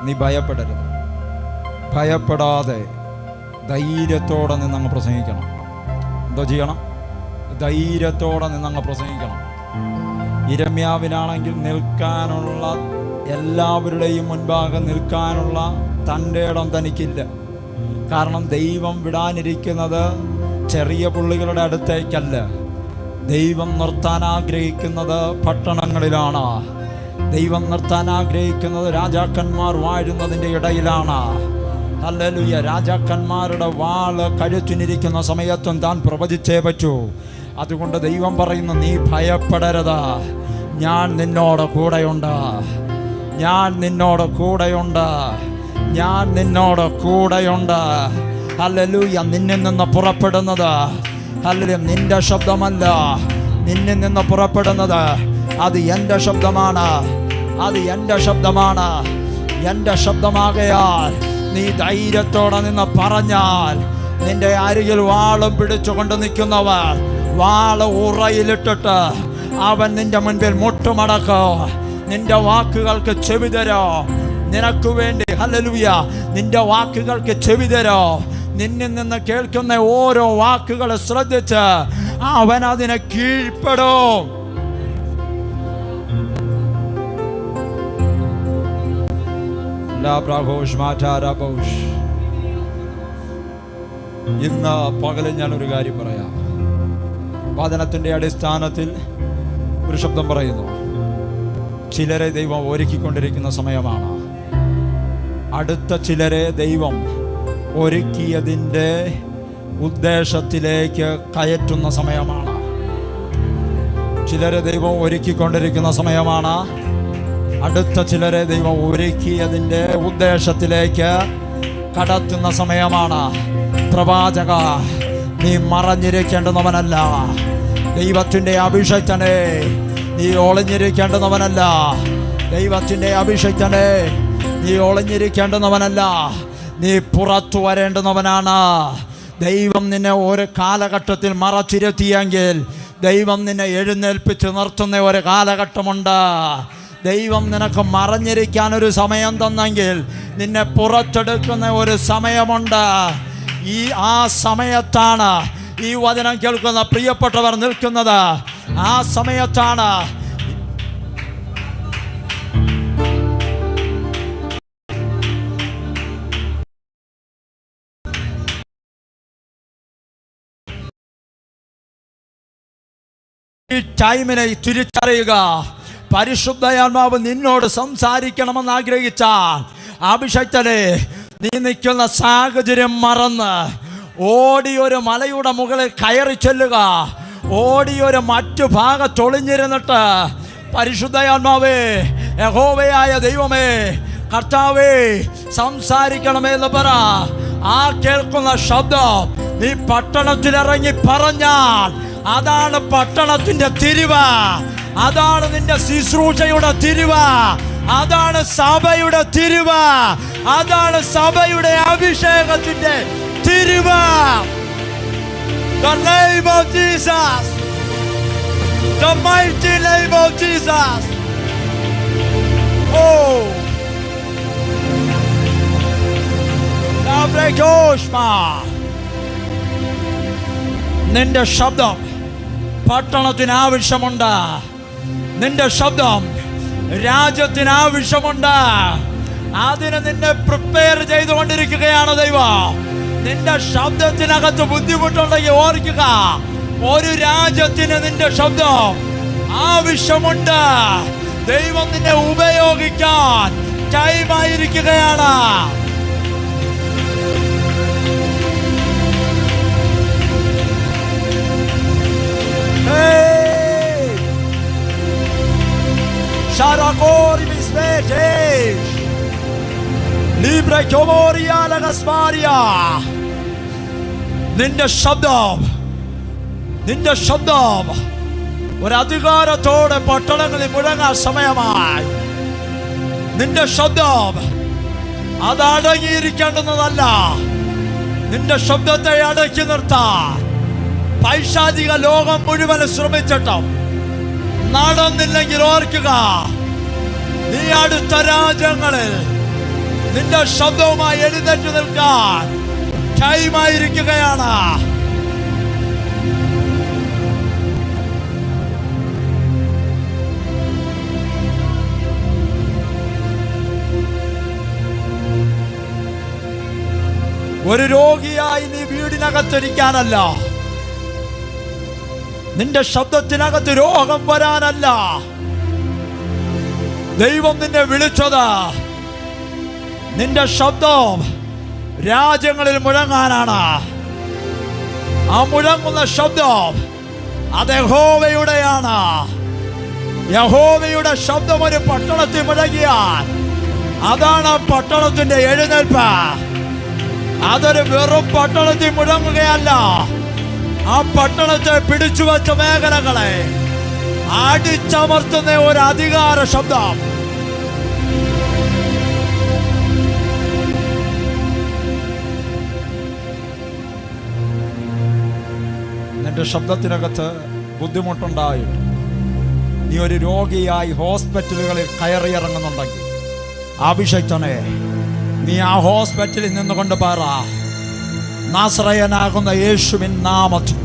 നീ ഭയപ്പെടരുത്. ഭയപ്പെടാതെ ധൈര്യത്തോടെ നിന്നങ്ങ് പ്രസംഗിക്കണം. എന്തോ ചെയ്യണം? ധൈര്യത്തോടെ നിന്നങ്ങ് പ്രസംഗിക്കണം. യിരെമ്യാവിനാണെങ്കിൽ നിൽക്കാനുള്ള, എല്ലാവരുടെയും മുൻപാകെ നിൽക്കാനുള്ള തൻ്റെ ഇടം തനിക്കില്ല. കാരണം ദൈവം വിടാനിരിക്കുന്നത് ചെറിയ പുള്ളികളുടെ അടുത്തേക്കല്ല. ദൈവം നിർത്താൻ ആഗ്രഹിക്കുന്നത് പട്ടണങ്ങളിലാണ്. ദൈവം നിർത്താൻ ആഗ്രഹിക്കുന്നത് രാജാക്കന്മാർ വാഴുന്നതിൻ്റെ ഇടയിലാണ്. ഹല്ലേലൂയ. രാജാക്കന്മാരുടെ വാള് കഴുത്തിനിരിക്കുന്ന സമയത്തും താൻ പ്രവചിച്ചേ പറ്റൂ. അതുകൊണ്ട് ദൈവം പറയുന്നു, നീ ഭയപ്പെടരുത്, ഞാൻ നിന്നോട് കൂടെയുണ്ട്, ഞാൻ നിന്നോട് കൂടെയുണ്ട്, ഞാൻ നിന്നോട് കൂടെയുണ്ട്. ഹല്ലേലൂയ. നിന്നിൽ നിന്ന് പുറപ്പെടുന്നത് ഹല്ലേലൂയ നിന്റെ ശബ്ദമല്ല, നിന്നിൽ നിന്ന് പുറപ്പെടുന്നത് അത് എൻ്റെ ശബ്ദമാണ്, അത് എൻ്റെ ശബ്ദമാണ്. എൻ്റെ ശബ്ദമാകയാൽ നീ ധൈര്യത്തോടെ നിന്ന് പറഞ്ഞാൽ നിന്റെ അരികിൽ വാളും പിടിച്ചുകൊണ്ട് നിൽക്കുന്നവർ വാള് ഉറയിലിട്ടിട്ട് അവൻ നിന്റെ മുൻപിൽ മുട്ടുമടക്കോ. നിന്റെ വാക്കുകൾക്ക് ചെവി തരോ. നിനക്ക് വേണ്ടി ഹല്ലേലൂയ നിന്റെ വാക്കുകൾക്ക് ചെവി തരോ. നിന്നിൽ നിന്ന് കേൾക്കുന്ന ഓരോ വാക്കുകൾ ശ്രദ്ധിച്ച് അവൻ അതിനെ കീഴ്പ്പെടും. ഇന്ന് പകലിൽ ഞാനൊരു കാര്യം പറയാം. വചനത്തിൻ്റെ അടിസ്ഥാനത്തിൽ ഒരു ശബ്ദം പറയുന്നു, ചിലരെ ദൈവം ഒരുക്കിക്കൊണ്ടിരിക്കുന്ന സമയമാണ്. അടുത്ത ചിലരെ ദൈവം ഒരുക്കിയതിൻ്റെ ഉദ്ദേശത്തിലേക്ക് കയറ്റുന്ന സമയമാണ്. ചിലരെ ദൈവം ഒരുക്കിക്കൊണ്ടിരിക്കുന്ന സമയമാണ്. അടുത്ത ചിലരെ ദൈവം ഒരുക്കിയതിൻ്റെ ഉദ്ദേശത്തിലേക്ക് കടത്തുന്ന സമയമാണ്. പ്രവാചക, നീ മറഞ്ഞിരിക്കേണ്ടുന്നവനല്ല. ദൈവത്തിൻ്റെ അഭിഷേകനെ നീ ഒളിഞ്ഞിരിക്കേണ്ടുന്നവനല്ല. ദൈവത്തിൻ്റെ അഭിഷേകനെ നീ ഒളിഞ്ഞിരിക്കേണ്ടുന്നവനല്ല, നീ പുറത്തു വരേണ്ടുന്നവനാണ്. ദൈവം നിന്നെ ഒരു കാലഘട്ടത്തിൽ മറച്ചിരുത്തിയെങ്കിൽ ദൈവം നിന്നെ എഴുന്നേൽപ്പിച്ച് നിർത്തുന്ന ഒരു കാലഘട്ടമുണ്ട്. ദൈവം നിനക്ക് മറഞ്ഞിരിക്കാൻ ഒരു സമയം തന്നെങ്കിൽ നിന്നെ പുറത്തെടുക്കുന്ന ഒരു സമയമുണ്ട്. ആ സമയത്താണ് ഈ വചനം കേൾക്കുന്ന പ്രിയപ്പെട്ടവർ നിൽക്കുന്നത്. ആ സമയത്താണ് ഈ ടൈമിനെ തിരിച്ചറിയുക. പരിശുദ്ധാത്മാവ് നിന്നോട് സംസാരിക്കണമെന്ന് ആഗ്രഹിച്ചാൽ അഭിഷേകനെ നീ നിൽക്കുന്ന സാഹചര്യം മറന്ന് ഓടിയൊരു മലയുടെ മുകളിൽ കയറി ചെല്ലുക. ഓടിയൊരു മറ്റു ഭാഗത്തൊളിഞ്ഞിരുന്നിട്ട് പരിശുദ്ധാത്മാവേ, യഹോവയായ ദൈവമേ, കർത്താവേ സംസാരിക്കണമേ എന്ന് പറ. ആ കേൾക്കുന്ന ശബ്ദം നീ പട്ടണത്തിലിറങ്ങി പറഞ്ഞാൽ അതാണ് പട്ടണത്തിന്റെ തിരിവ്, അതാണ് നിന്റെ ശുശ്രൂഷയുടെ തിരിവ്, അതാണ് സഭയുടെ തിരിവ്, അതാണ് സഭയുടെ അഭിഷേകത്തിന്റെ തിരിവ്. The name of Jesus, the mighty name of Jesus. Oh, നിന്റെ ശബ്ദം പട്ടണത്തിന് ആവശ്യമുണ്ട്. നിന്റെ ശബ്ദം രാജ്യത്തിന് ആവശ്യമുണ്ട്. അതിന് നിന്നെ പ്രിപ്പയർ ചെയ്തുകൊണ്ടിരിക്കുകയാണ് ദൈവം. നിന്റെ ശബ്ദത്തിനകത്ത് ബുദ്ധിമുട്ടുണ്ടെങ്കിൽ ഓർക്കുക, ഒരു രാജ്യത്തിന് നിന്റെ ശബ്ദം ആവശ്യമുണ്ട്. ദൈവം നിന്നെ ഉപയോഗിക്കാൻ ടൈമായിരിക്കുകയാണ്. Sharakori misvetes Libre komoria la gasparia. നിന്റെ ശബ്ദം ഒരു അധികാരത്തോടെ പട്ടണങ്ങളിൽ മുഴങ്ങാൻ സമയമായി. നിന്റെ ശബ്ദം അത് അടങ്ങിയിരിക്കേണ്ടുന്നതല്ല. നിന്റെ ശബ്ദത്തെ അടക്കി നിർത്താൻ പൈശാചിക ലോകം മുഴുവൻ ശ്രമിച്ചിട്ടും നടന്നില്ലെങ്കിൽ ഓർക്കുക, നീ അടുത്ത രാജ്യങ്ങളിൽ നിന്റെ ശബ്ദവുമായി എഴുന്നേറ്റ് നിൽക്കാൻ ടൈമായിരിക്കുകയാണ്. ഒരു രോഗിയായി നീ വീടിനകത്തിരിക്കാനല്ല, നിന്റെ ശബ്ദത്തിനകത്ത് രോഗം വരാനല്ല. ദൈവം നിന്നെ വിളിച്ചത് നിന്റെ ശബ്ദം രാജ്യങ്ങളിൽ മുഴങ്ങാനാണ്. ആ മുഴങ്ങുന്ന ശബ്ദം അത് യഹോവയുടെയാണ്. യഹോവയുടെ ശബ്ദം ഒരു പട്ടണത്തിൽ മുഴങ്ങിയാൽ അതാണ് പട്ടണത്തിന്റെ എഴുന്നേൽപ്പ്. അതൊരു വെറും പട്ടണത്തിൽ മുഴങ്ങുകയല്ല, ആ പട്ടണത്തെ പിടിച്ചു വച്ച മേഖലകളെ അടിച്ചമർത്തുന്ന ഒരു അധികാര ശബ്ദം. നിന്റെ ശബ്ദത്തിനകത്ത് ബുദ്ധിമുട്ടുണ്ടായിട്ട് നീ ഒരു രോഗിയായി ഹോസ്പിറ്റലുകളിൽ കയറിയിറങ്ങുന്നുണ്ടെങ്കിൽ അഭിഷേക്തനെ, നീ ആ ഹോസ്പിറ്റലിൽ നിന്നുകൊണ്ട് പറ, നാസറയനാകുന്ന യേശുവിൻ നാമത്തിൽ,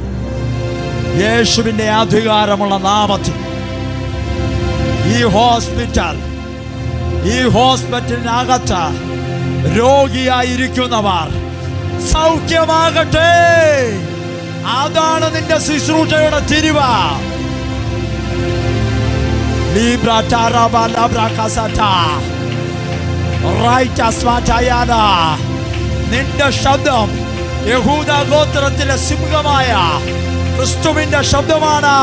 യേശുവിന്റെ അധികാരമുള്ള നാമത്തിൽ ഈ ഹോസ്പിറ്റലിനകത്ത് രോഗിയായിരിക്കുന്നവർ സൗഖ്യമാകട്ടെ. അതാണ് നിന്റെ ശുശ്രൂഷയുടെ തിരിവ്. നിന്റെ ശബ്ദം യഹൂദ ഗോത്രത്തിലെ സിംഹമായ ക്രിസ്തുവിന്റെ ശബ്ദമാണ്.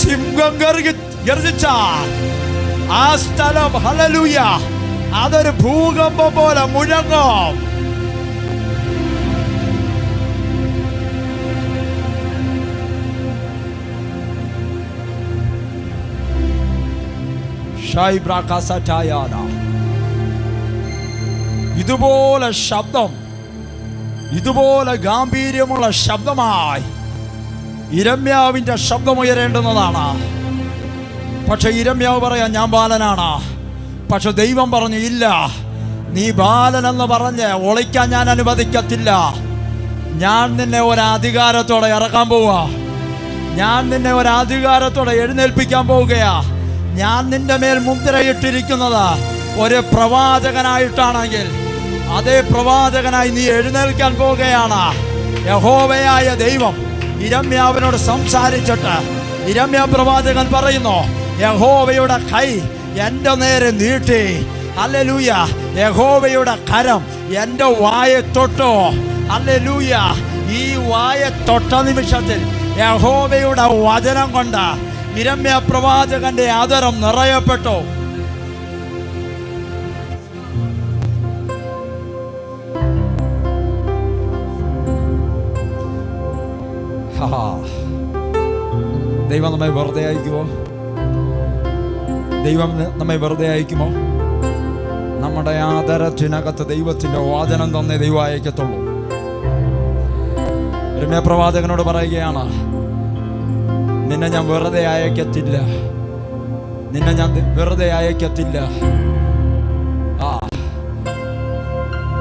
സിംഹം ഗർജിച്ച ആ സ്ഥലം, ഹല്ലേലൂയ, അതൊരു ഭൂകമ്പം പോലെ മുഴങ്ങും. ഇതുപോലെ ശബ്ദം, ഇതുപോലെ ഗാംഭീര്യമുള്ള ശബ്ദമായി യിരെമ്യാവിന്റെ ശബ്ദം ഉയരേണ്ടുന്നതാണ്. പക്ഷെ യിരെമ്യാവ് പറയാ, ഞാൻ ബാലനാണ്. പക്ഷെ ദൈവം പറഞ്ഞു, ഇല്ല, നീ ബാലനെന്ന് പറഞ്ഞ് ഒളിക്കാൻ ഞാൻ അനുവദിക്കത്തില്ല. ഞാൻ നിന്നെ ഒരധികാരത്തോടെ ഇറക്കാൻ പോവുക. ഞാൻ നിന്നെ ഒരധികാരത്തോടെ എഴുന്നേൽപ്പിക്കാൻ പോവുകയാ. ഞാൻ നിന്റെ മേൽ മുദ്രയിട്ടിരിക്കുന്നത് ഒരു പ്രവാചകനായിട്ടാണെങ്കിൽ അതേ പ്രവാചകനായി നീ എഴുന്നേൽക്കാൻ പോവുകയാണ്. യഹോവയായ ദൈവം യിരെമ്യാവിനോട് സംസാരിച്ചിട്ട് യിരെമ്യാ പ്രവാചകൻ പറയുന്നു, യഹോവയുടെ കൈ എൻ്റെ നേരെ നീട്ടി. ഹല്ലേലൂയ. യഹോവയുടെ കരം എൻ്റെ വായെ തൊട്ടു. ഹല്ലേലൂയ. ഈ വായെ തൊട്ട നിമിഷത്തിൽ യഹോവയുടെ വചനം കൊണ്ട് യിരെമ്യാ പ്രവാചകന്റെ ആദരം നിറയപ്പെട്ടു. ദൈവം നമ്മെ വെറുതെ അയക്കുമോ? ദൈവം നമ്മെ വെറുതെ അയക്കുമോ? നമ്മുടെ ആദരത്തിനകത്ത് ദൈവത്തിന്റെ വചനം തന്നെ ദൈവം അയക്കത്തുള്ളൂ. യിരെമ്യാ പ്രവാചകനോട് പറയുകയാണ്, നിന്നെ ഞാൻ വെറുതെ അയക്കത്തില്ല, നിന്നെ ഞാൻ വെറുതെ അയക്കത്തില്ല.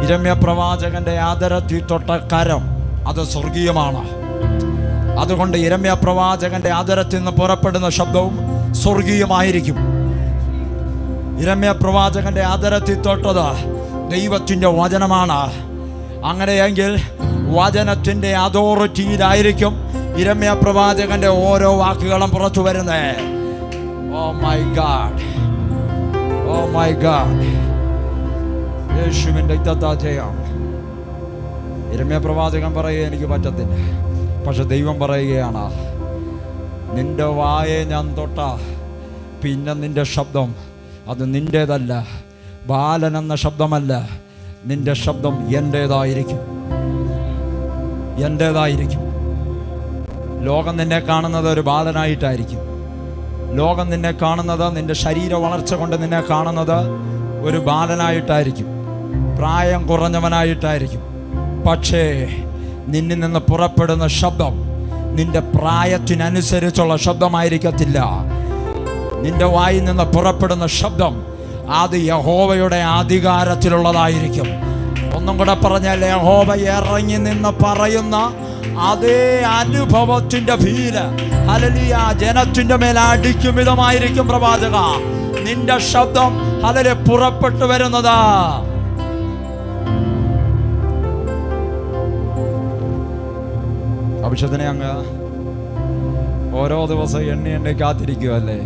യിരെമ്യാ പ്രവാചകന്റെ ആദരത്തിൽ തൊട്ട കരം അത് സ്വർഗീയമാണ്. അതുകൊണ്ട് യിരെമ്യാ പ്രവാചകന്റെ ആദരത്തിൽ നിന്ന് പുറപ്പെടുന്ന ശബ്ദവും സ്വർഗീയമായിരിക്കും. യിരെമ്യാ പ്രവാചകന്റെ ആദരത്തിൽ തൊട്ടത് ദൈവത്തിന്റെ വചനമാണ്. അങ്ങനെയെങ്കിൽ വചനത്തിന്റെ അതോറിറ്റിയിലായിരിക്കും യിരെമ്യാ പ്രവാചകന്റെ ഓരോ വാക്കുകളും പുറത്തു വരുന്നത്. Oh my god, oh my god. യേശുവിന്റെ ജയം. യിരെമ്യാ പ്രവാചകൻ പറയുക, എനിക്ക് പറ്റത്തില്ല. പക്ഷെ ദൈവം പറയുകയാണ്, നിന്റെ വായെ ഞാൻ തൊട്ട പിന്നെ നിന്റെ ശബ്ദം അത് നിന്റേതല്ല, ബാലനെന്ന ശബ്ദമല്ല, നിന്റെ ശബ്ദം എൻ്റേതായിരിക്കും, എൻ്റേതായിരിക്കും. ലോകം നിന്നെ കാണുന്നത് ഒരു ബാലനായിട്ടായിരിക്കും. ലോകം നിന്നെ കാണുന്നത്, നിന്റെ ശരീര വളർച്ച കൊണ്ട് നിന്നെ കാണുന്നത് ഒരു ബാലനായിട്ടായിരിക്കും, പ്രായം കുറഞ്ഞവനായിട്ടായിരിക്കും. പക്ഷേ നിന്നിൽ നിന്ന് പുറപ്പെടുന്ന ശബ്ദം നിന്റെ പ്രായത്തിനനുസരിച്ചുള്ള ശബ്ദമായിരിക്കത്തില്ല. നിന്റെ വായിൽ നിന്ന് പുറപ്പെടുന്ന ശബ്ദം അത് യഹോവയുടെ അധികാരത്തിലുള്ളതായിരിക്കും. ഒന്നും കൂടെ പറഞ്ഞാൽ, യഹോവ ഇറങ്ങി നിന്ന് പറയുന്ന അതേ അനുഭവത്തിന്റെ ഫീല് ഹല്ലേലൂയ ജനത്തിന്റെ മേൽ അടിക്കും വിധമായിരിക്കും പ്രവാചക നിന്റെ ശബ്ദം ഹല്ലേലൂയ പുറപ്പെട്ടു വരുന്നത്. അഭിഷത്തിനെ അങ്ങ് ഓരോ ദിവസവും എണ്ണി കാത്തിരിക്കുമല്ലേ?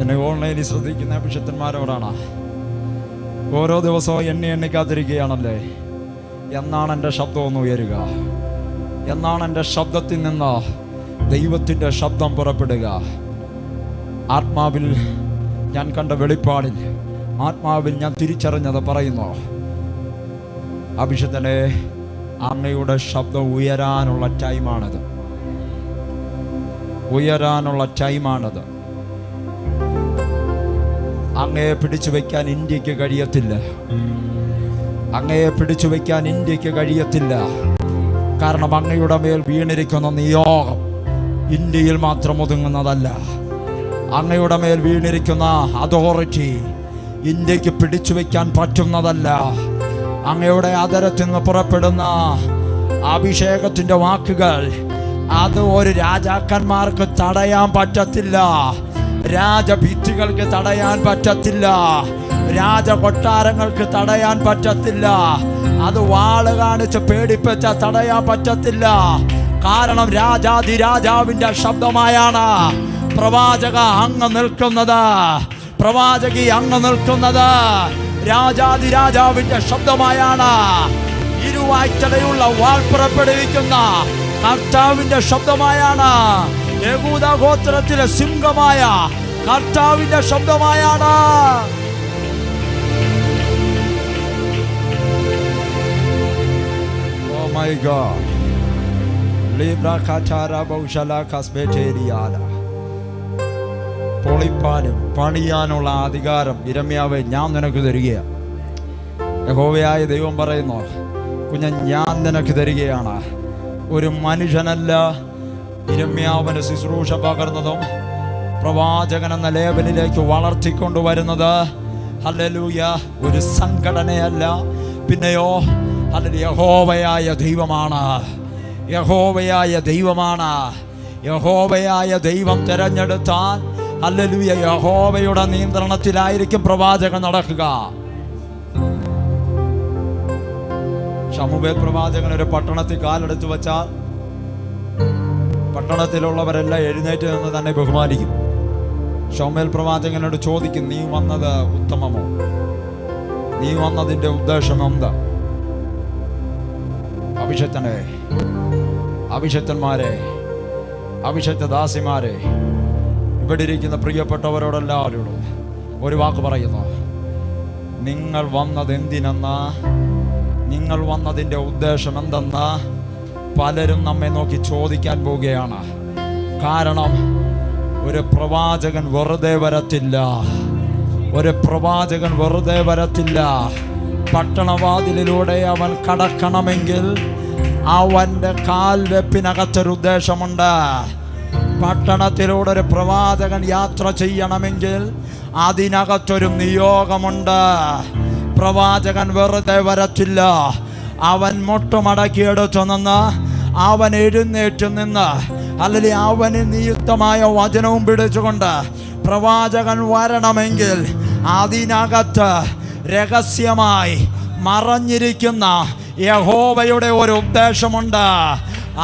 എന്നെ ഓൺലൈനിൽ ശ്രദ്ധിക്കുന്ന അഭിഷത്തന്മാരോടാണ്. ഓരോ ദിവസവും എണ്ണി കാത്തിരിക്കുകയാണല്ലേ? എന്നാണ് എൻ്റെ ശബ്ദം ഒന്ന് ഉയരുക? എന്നാണ് എൻ്റെ ശബ്ദത്തിൽ നിന്ന് ദൈവത്തിൻ്റെ ശബ്ദം പുറപ്പെടുക? ആത്മാവിൽ ഞാൻ കണ്ട വെളിപ്പാടിൽ, ആത്മാവിൽ ഞാൻ തിരിച്ചറിഞ്ഞത് പറയുന്നു. അഭിഷത്തനെ, അങ്ങയുടെ ശബ്ദം ഉയരാനുള്ള ടൈമാണത്. ഉയരാനുള്ള ടൈമാണത്. അങ്ങയെ പിടിച്ചു വയ്ക്കാൻ ഇന്ത്യക്ക് കഴിയത്തില്ല. അങ്ങയെ പിടിച്ചു വയ്ക്കാൻ ഇന്ത്യക്ക് കഴിയത്തില്ല. കാരണം അങ്ങയുടെ മേൽ വീണിരിക്കുന്ന നിയോഗം ഇന്ത്യയിൽ മാത്രം ഒതുങ്ങുന്നതല്ല. അങ്ങയുടെ മേൽ വീണിരിക്കുന്ന അതോറിറ്റി ഇന്ത്യക്ക് പിടിച്ചു വയ്ക്കാൻ പറ്റുന്നതല്ല. അങ്ങയുടെ ആദരത്തിൽ നിന്ന് പുറപ്പെടുന്ന അഭിഷേകത്തിൻ്റെ വാക്കുകൾ, അത് ഒരു രാജാക്കന്മാർക്ക് തടയാൻ പറ്റത്തില്ല. രാജഭിത്തികൾക്ക് തടയാൻ പറ്റത്തില്ല. രാജകൊട്ടാരങ്ങൾക്ക് തടയാൻ പറ്റത്തില്ല. അത് വാള് കാണിച്ച് പേടിപ്പിച്ച തടയാൻ പറ്റത്തില്ല. കാരണം രാജാതിരാജാവിൻ്റെ ശബ്ദമായാണ് പ്രവാചക അങ്ങ് നിൽക്കുന്നത്. പ്രവാചകി അങ്ങ് നിൽക്കുന്നത് രാജാതിരാജാവിൻ്റെ ശബ്ദമായാണ്. ഇരുവായ്ത്തലയുള്ള വാൾ പുറപ്പെടുവിക്കുന്ന കർത്താവിൻ്റെ ശബ്ദമായാണ്. യഹൂദ ഗോത്രത്തിലെ സിംഹമായ കർത്താവിൻ്റെ ശബ്ദമായാണ്. Oh my God. Libra kachara baushla kasbeteriala. പൊളിപ്പാനും പണിയാനുള്ള അധികാരം യിരെമ്യാവേ ഞാൻ നിനക്ക് തരികയാണ്. യഹോവയായ ദൈവം പറയുന്നു, കുഞ്ഞൻ ഞാൻ നിനക്ക് തരികയാണ്. ഒരു മനുഷ്യനല്ല യിരെമ്യാവിന് ശുശ്രൂഷ പകർന്നതും പ്രവാചകൻ എന്ന ലേബലിലേക്ക് വളർത്തിക്കൊണ്ടുവരുന്നത്. ഹല്ലേലൂയ. ഒരു സംഘടനയല്ല, പിന്നെയോ യഹോവയായ ദൈവമാണ്. യഹോവയായ ദൈവമാണ്. യഹോവയായ ദൈവം തിരഞ്ഞെടുത്താൽ ഹല്ലേലൂയ യഹോവയുടെ നിയന്ത്രണത്തിലായിരിക്കും പ്രവാചകൻ നടക്കുക. ശമൂവേൽ പ്രവാചകൻ ഒരു പട്ടണത്തിൽ കാലെടുത്ത് വച്ചാൽ പട്ടണത്തിലുള്ളവരെല്ലാം എഴുന്നേറ്റ് നിന്ന് തന്നെ ബഹുമാനിക്കും. ശമൂവേൽ പ്രവാചകനോട് ചോദിക്കും, നീ വന്നത് ഉത്തമമോ? നീ വന്നതിൻ്റെ ഉദ്ദേശം എന്താ? അഭിഷക്തനെ, അഭിഷക്തന്മാരെ, അഭിഷക്തദാസിമാരെ, ഇവിടെ ഇരിക്കുന്ന പ്രിയപ്പെട്ടവരോടെല്ലാവരോടും ഒരു വാക്ക് പറയുന്നു. നിങ്ങൾ വന്നത് എന്തിനെന്ന്, നിങ്ങൾ വന്നതിൻ്റെ ഉദ്ദേശം എന്തെന്ന് പലരും നമ്മെ നോക്കി ചോദിക്കാൻ പോവുകയാണ്. കാരണം ഒരു പ്രവാചകൻ വെറുതെ വരത്തില്ല. ഒരു പ്രവാചകൻ വെറുതെ വരത്തില്ല. പട്ടണവാതിലിലൂടെ അവൻ കടക്കണമെങ്കിൽ അവൻ്റെ കാൽവെപ്പിനകത്തൊരു ഉദ്ദേശമുണ്ട്. പട്ടണത്തിലൂടെ ഒരു പ്രവാചകൻ യാത്ര ചെയ്യണമെങ്കിൽ അതിനകത്തൊരു നിയോഗമുണ്ട്. പ്രവാചകൻ വെറുതെ വരത്തില്ല. അവൻ മുട്ടുമടക്കിയെടുത്തു നിന്ന്, അവൻ എഴുന്നേറ്റ് നിന്ന്, അല്ലെങ്കിൽ അവന് നിയുക്തമായ വചനവും പിടിച്ചുകൊണ്ട് പ്രവാചകൻ വരണമെങ്കിൽ അതിനകത്ത് രഹസ്യമായി മറഞ്ഞിരിക്കുന്ന യഹോവയുടെ ഒരു ഉദ്ദേശമുണ്ട്.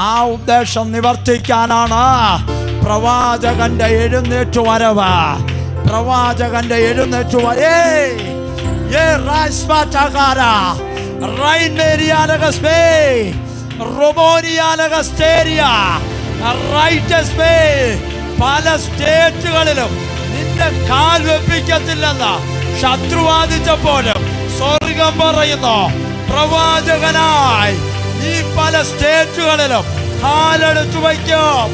ആ ഉദ്ദേശം നിവർത്തിക്കാനാണ് പ്രവാചകന്റെ എഴുന്നേറ്റു വരവ്. പ്രവാചകന്റെ എഴുന്നേറ്റു പല സ്റ്റേറ്റുകളിലും നിന്റെ കാൽ വെപ്പിക്കത്തില്ലെന്ന് ശത്രുവാദിച്ചപ്പോഴും സ്വർഗം പറയുന്നു, പ്രവാചകനായി നീ പല സ്റ്റേറ്റുകളിലും കാലെടുത്തു വയ്ക്കും.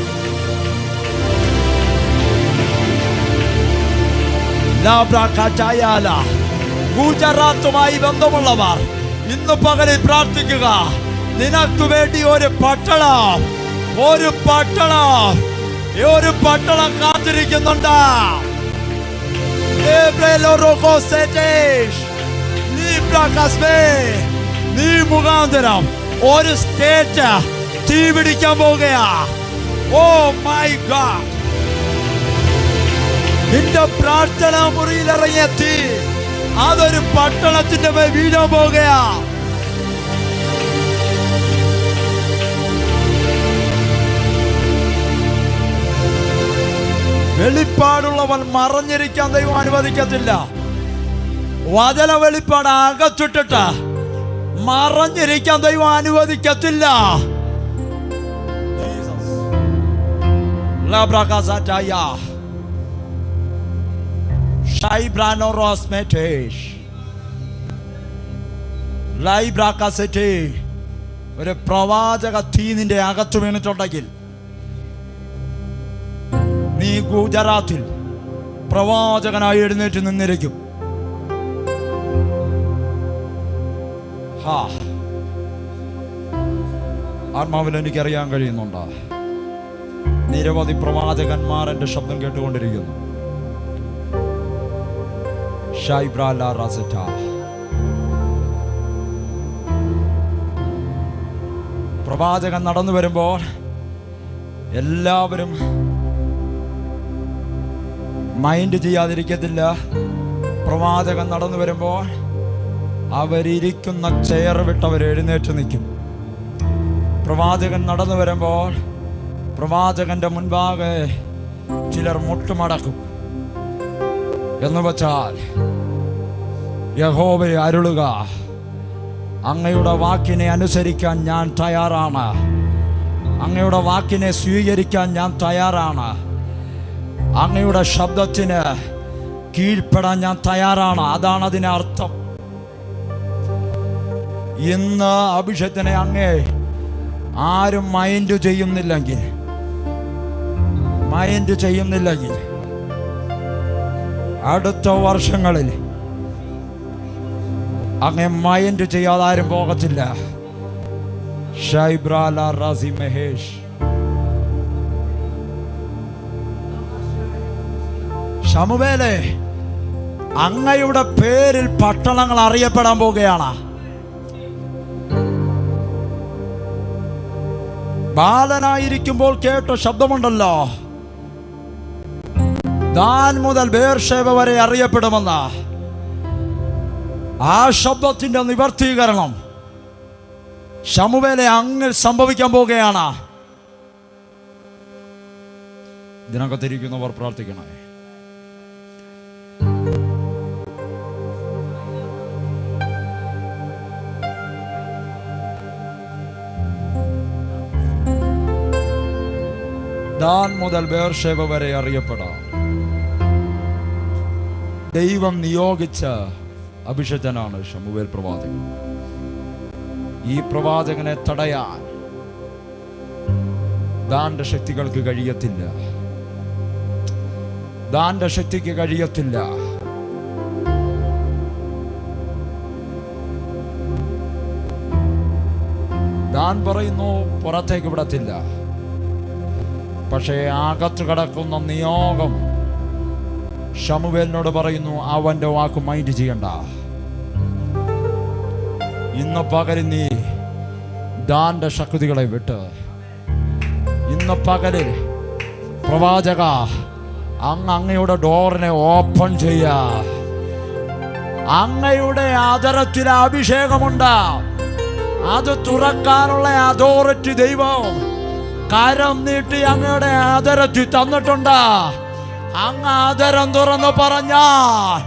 ഗുജറാത്തുമായി ബന്ധമുള്ളവർ ഇന്ന് പകലിൽ പ്രാർത്ഥിക്കുക. നിനക്ക് വേണ്ടി ഒരു പട്ടണം കാത്തിരിക്കുന്നുണ്ട്. നീ മുഖാന്തരം ഒരു സ്റ്റേറ്റ് തീ പിടിക്കാൻ പോകുകയാ. ഓ മൈ ഗോഡ്, നിന്റെ പ്രാർത്ഥന മുറിയിലിറങ്ങിയ തീ അതൊരു പട്ടണത്തിന്റെ മേൽ വീഴാൻ പോകുകയാ. വെളിപ്പാടുള്ളവൻ മറഞ്ഞിരിക്കാൻ ദൈവം അനുവദിക്കത്തില്ല. വചന വെളിപ്പാട് അകച്ചിട്ടിട്ട് മറഞ്ഞിരിക്കാൻ ദൈവം അനുവദിക്കത്തില്ല. ഒരു പ്രവാചക തീ നിന്റെ അകത്ത് വീണിട്ടുണ്ടെങ്കിൽ നീ ഗുജറാത്തിൽ പ്രവാചകനായി എഴുന്നേറ്റ് നിന്നിരിക്കും. ആത്മാവിൽ എനിക്കറിയാൻ കഴിയുന്നുണ്ട്, നിരവധി പ്രവാചകന്മാർ എന്റെ ശബ്ദം കേട്ടുകൊണ്ടിരിക്കുന്നു. പ്രവാചകൻ നടന്നു വരുമ്പോൾ എല്ലാവരും മൈൻഡ് ചെയ്യാതിരിക്കത്തില്ല. പ്രവാചകൻ നടന്നു വരുമ്പോൾ അവരിയ്ക്കുന്ന ചെയർ വിട്ടവർ എഴുന്നേറ്റ് നിൽക്കും. പ്രവാചകൻ നടന്നു വരുമ്പോൾ പ്രവാചകന്റെ മുൻപാകെ ചിലർ മുട്ടുമടക്കും. എന്ന് വച്ചാൽ യഹോവയെ അരുളുക, അങ്ങയുടെ വാക്കിനെ അനുസരിക്കാൻ ഞാൻ തയ്യാറാണ്, അങ്ങയുടെ വാക്കിനെ സ്വീകരിക്കാൻ ഞാൻ തയ്യാറാണ്, അങ്ങയുടെ ശബ്ദത്തിന് കീഴ്പ്പെടാൻ ഞാൻ തയ്യാറാണ്. അതാണ് അതിനർത്ഥം. ഇന്ന് അഭിഷേകത്തിനെ അങ്ങേ ആരും മൈൻഡ് ചെയ്യുന്നില്ലെങ്കിൽ അടുത്ത വർഷങ്ങളിൽ അങ്ങേ മൈൻഡ് ചെയ്യാതെ ആരും പോകത്തില്ല. ശമൂവേലേ, അങ്ങയുടെ പേരിൽ പട്ടണങ്ങൾ അറിയപ്പെടാൻ പോകുകയാണ്. ബാലനായിരിക്കുമ്പോൾ കേട്ട ശബ്ദമുണ്ടല്ലോ, ദാൻ മുതൽ ബേർഷേബ വരെ അറിയപ്പെടുമെന്ന ആ ശബ്ദത്തിന്റെ നിവർത്തീകരണം ശമൂവേലേ അങ്ങിൽ സംഭവിക്കാൻ പോകുകയാണ്. ഇതിനകത്തിരിക്കുന്നവർ പ്രാർത്ഥിക്കണേ. ദാൻ മുതൽ ബേർഷേബ വരെ അറിയപ്പെടാം. ദൈവം നിയോഗിച്ച അഭിഷേകനാണ് ശമൂവേൽ പ്രവാചകൻ. ഈ പ്രവാചകനെ തടയാൻ ദാന്റെ ശക്തികൾക്ക് കഴിയത്തില്ല. ദാന്റെ ശക്തിക്ക് കഴിയത്തില്ല. ദാൻ പറയുന്നു പുറത്തേക്ക് വിടത്തില്ല. പക്ഷേ അകത്ത് കിടക്കുന്ന നിയോഗം ശമൂവേലിനോട് പറയുന്നു, അവന്റെ വാക്ക് മൈൻഡ് ചെയ്യണ്ട. ഇന്ന് പകലിൽ നീ ദാന്റെ ശക്തികളെ വിട്ട് ഇന്ന് പകലിൽ പ്രവാചക അങ്ങയുടെ ഡോറിനെ ഓപ്പൺ ചെയ്യ. അങ്ങയുടെ ആദരത്തിന് അഭിഷേകമുണ്ട്. അത് തുറക്കാനുള്ള അതോറിറ്റി ദൈവം കരം നീട്ടി അങ്ങയുടെ ആദരത്തിൽ തന്നിട്ടുണ്ട്. അങ്ങ് ആദരം തുറന്ന് പറഞ്ഞാൽ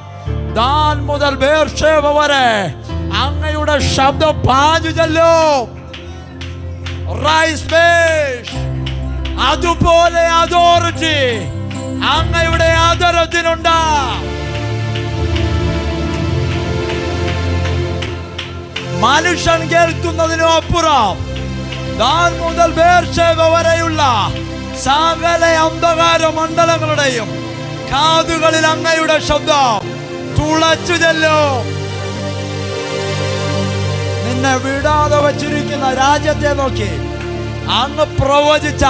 ദാൻ മുതൽ ബേർഷേബ വരെ അങ്ങയുടെ ശബ്ദം പാഞ്ഞു ചെല്ലും. അതുപോലെ അതോറിറ്റി അങ്ങയുടെ ആദരത്തിനുണ്ട്. മനുഷ്യൻ കേൾക്കുന്നതിനും അപ്പുറം ദാൻ മുതൽ ബേർഷേബ വരെയുള്ള സകല അന്ധകാര മണ്ഡലങ്ങളുടെയും കാതുകളിൽ അങ്ങയുടെ ശബ്ദം തുളച്ചു ചെല്ലും. നിന്നെ വിടാതെ വച്ചിരിക്കുന്ന രാജ്യത്തെ നോക്കി അങ്ങ് പ്രവചിച്ച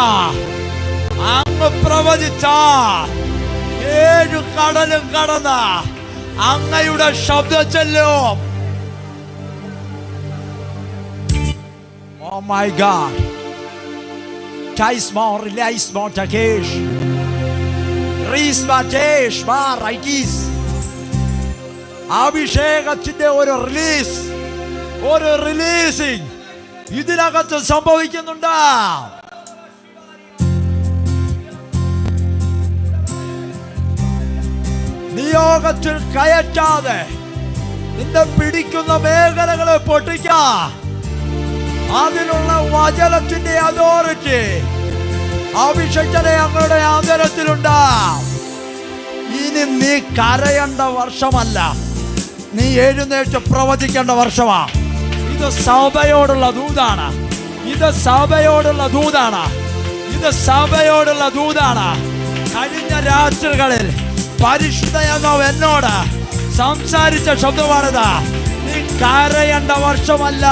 7 കടലും കടന്ന അങ്ങയുടെ ശബ്ദം ചെല്ലും. Oh my God. Taismo relaismo takesh. Risma tesh maraitis. അഭിഷേകത്തിന്റെ ഒരു റിലീസിംഗ് ഇതിനകത്ത് സംഭവിക്കുന്നുണ്ട്. പരലോകത്തിൽ കയറ്റാതെ നിന്നെ പിടിക്കുന്ന മേഖലകളെ പൊട്ടിക്കാം. അതിനുള്ള വചനത്തിന്റെ അതോറിറ്റി അഭിഷേകനെ ഞങ്ങളുടെ ആന്തരത്തിലുണ്ടാവും. ഇനി നീ കരയേണ്ട വർഷമല്ല, നീ എഴുന്നേറ്റ് പ്രവചിക്കേണ്ട വർഷമാ. ഇത് സഭയോടുള്ള ദൂതാണ്, ഇത് സഭയോടുള്ള ദൂതാണ്, ഇത് സഭയോടുള്ള ദൂതാണ്. കഴിഞ്ഞ രാത്രികളിൽ പരിശുദ്ധയാകാവ് എന്നോട് സംസാരിച്ച ശബ്ദമാണിത്. നീ കരയേണ്ട വർഷമല്ല.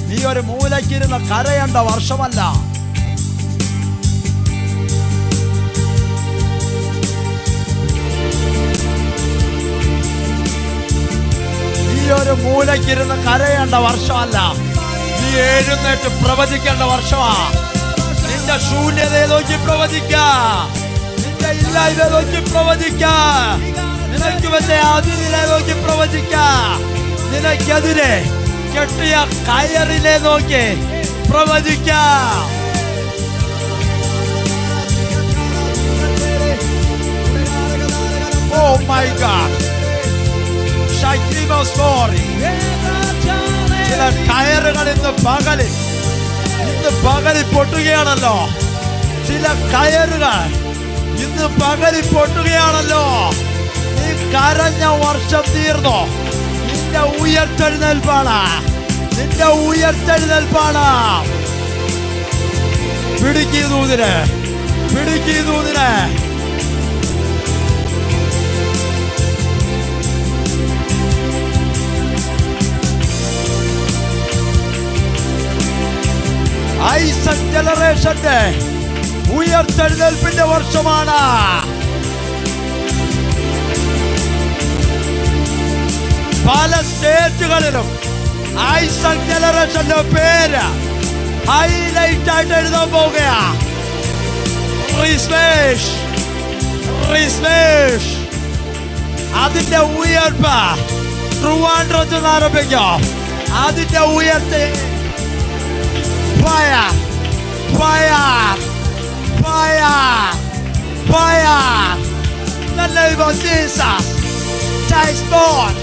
നീ ഒരു മൂലക്കിരുന്ന് കരയേണ്ട വർഷമല്ല. നീ ഒരു മൂലക്കിരുന്ന് കരയേണ്ട വർഷമല്ല. നീ എഴുന്നേറ്റ് പ്രവചിക്കേണ്ട വർഷമാ. നിന്റെ ശൂന്യതയെ നോക്കി പ്രവചിക്കാം, നിന്റെ ഇല്ലായ്മയെ നോക്കി പ്രവചിക്കാം, നിനക്ക് വന്നെ അതിനെ നോക്കി പ്രവചിക്കാം, നിനക്കെതിരെ കെട്ടിയ കയറിനെ നോക്കി പ്രവചിക്കാം. Oh my God. ചില കയറുകൾ ഇന്ന് പകലിൽ പൊട്ടുകയാണല്ലോ. ചില കയറുകൾ ഇന്ന് പകലിൽ പൊട്ടുകയാണല്ലോ. നീ കരഞ്ഞ വർഷം തീർന്നോ? നിന്റെ ഉയർത്തെഴുന്നേൽപ്പാണ്, നിന്റെ ഉയർത്തെഴുന്നേൽപ്പാണ്. പിടിക്കീ ദൂതിന്, പിടിക്കീ ദൂതിന്. ഐസക് ജനറേഷന്റെ ഉയർത്തെഴുന്നേൽപ്പിന്റെ വർഷമാണ്. പല സ്റ്റേറ്റുകളിലും ഐസക് ജനറേഷന്റെ പേര് ഹൈലൈറ്റ് ആയിട്ട് എഴുതാൻ പോകുകയാ. അതിന്റെ ഉയർപ്പ് ട്രിവാൻഡ്രത്ത് നിന്ന് ആരംഭിക്കും. അതിന്റെ ഉയർത്ത് fire, fire, fire, fire. In the name of Jesus, Christ Lord.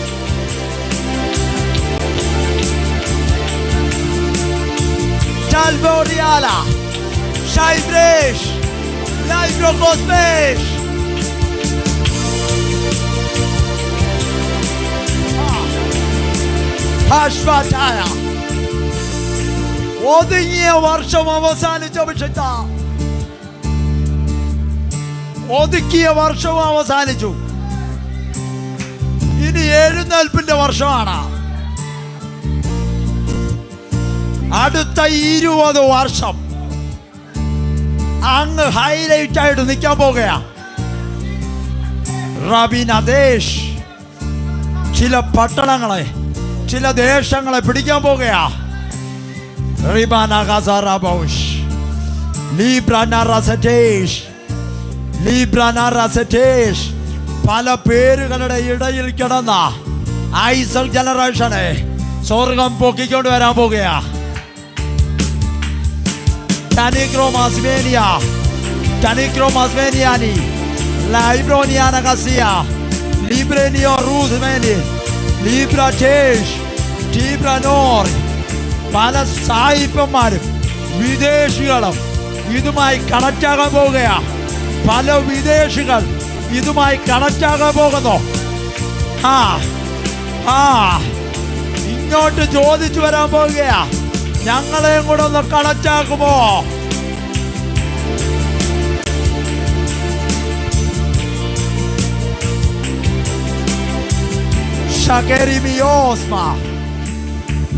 Talboriala, Shaibresh, Laibrokotesh. Hashvataya. ഒതുങ്ങിയ വർഷം അവസാനിച്ച അഭിഷേക, ഒതുക്കിയ വർഷം അവസാനിച്ചു. ഇനി എഴുന്നേൽപ്പിന്റെ വർഷമാണ്. അടുത്ത 20 വർഷം അങ്ങ് ഹൈലൈറ്റ് ആയിട്ട് നിൽക്കാൻ പോകുകയാ. റബിനദേശ് ചില പട്ടണങ്ങളെ, ചില ദേശങ്ങളെ പിടിക്കാൻ പോകുകയാ. Ribana Gazarabosh, Librana Rasetesh, Librana Rasetesh. പല പേരുകളുടെ ഇടയിൽ കിടന്ന ഐസക് ജനറേഷനെ സ്വർഗം പൊക്കിക്കൊണ്ട് വരാൻ പോകുകയാ. Tanicromasmeniani, Libroniana Garcia, Librenio Ruzmeni, Libratesh, Tibranor. പല സായിപ്പന്മാരും വിദേശികളും ഇതുമായി കണക്റ്റാകാൻ പോകുകയാ. പല വിദേശികൾ ഇതുമായി കണക്റ്റാകാൻ പോകുന്നു. ഇങ്ങോട്ട് ചോദിച്ചു വരാൻ പോകുകയാ, ഞങ്ങളെയും കൂടെ ഒന്ന് കണക്റ്റാക്കുമോ? Shakerimiosma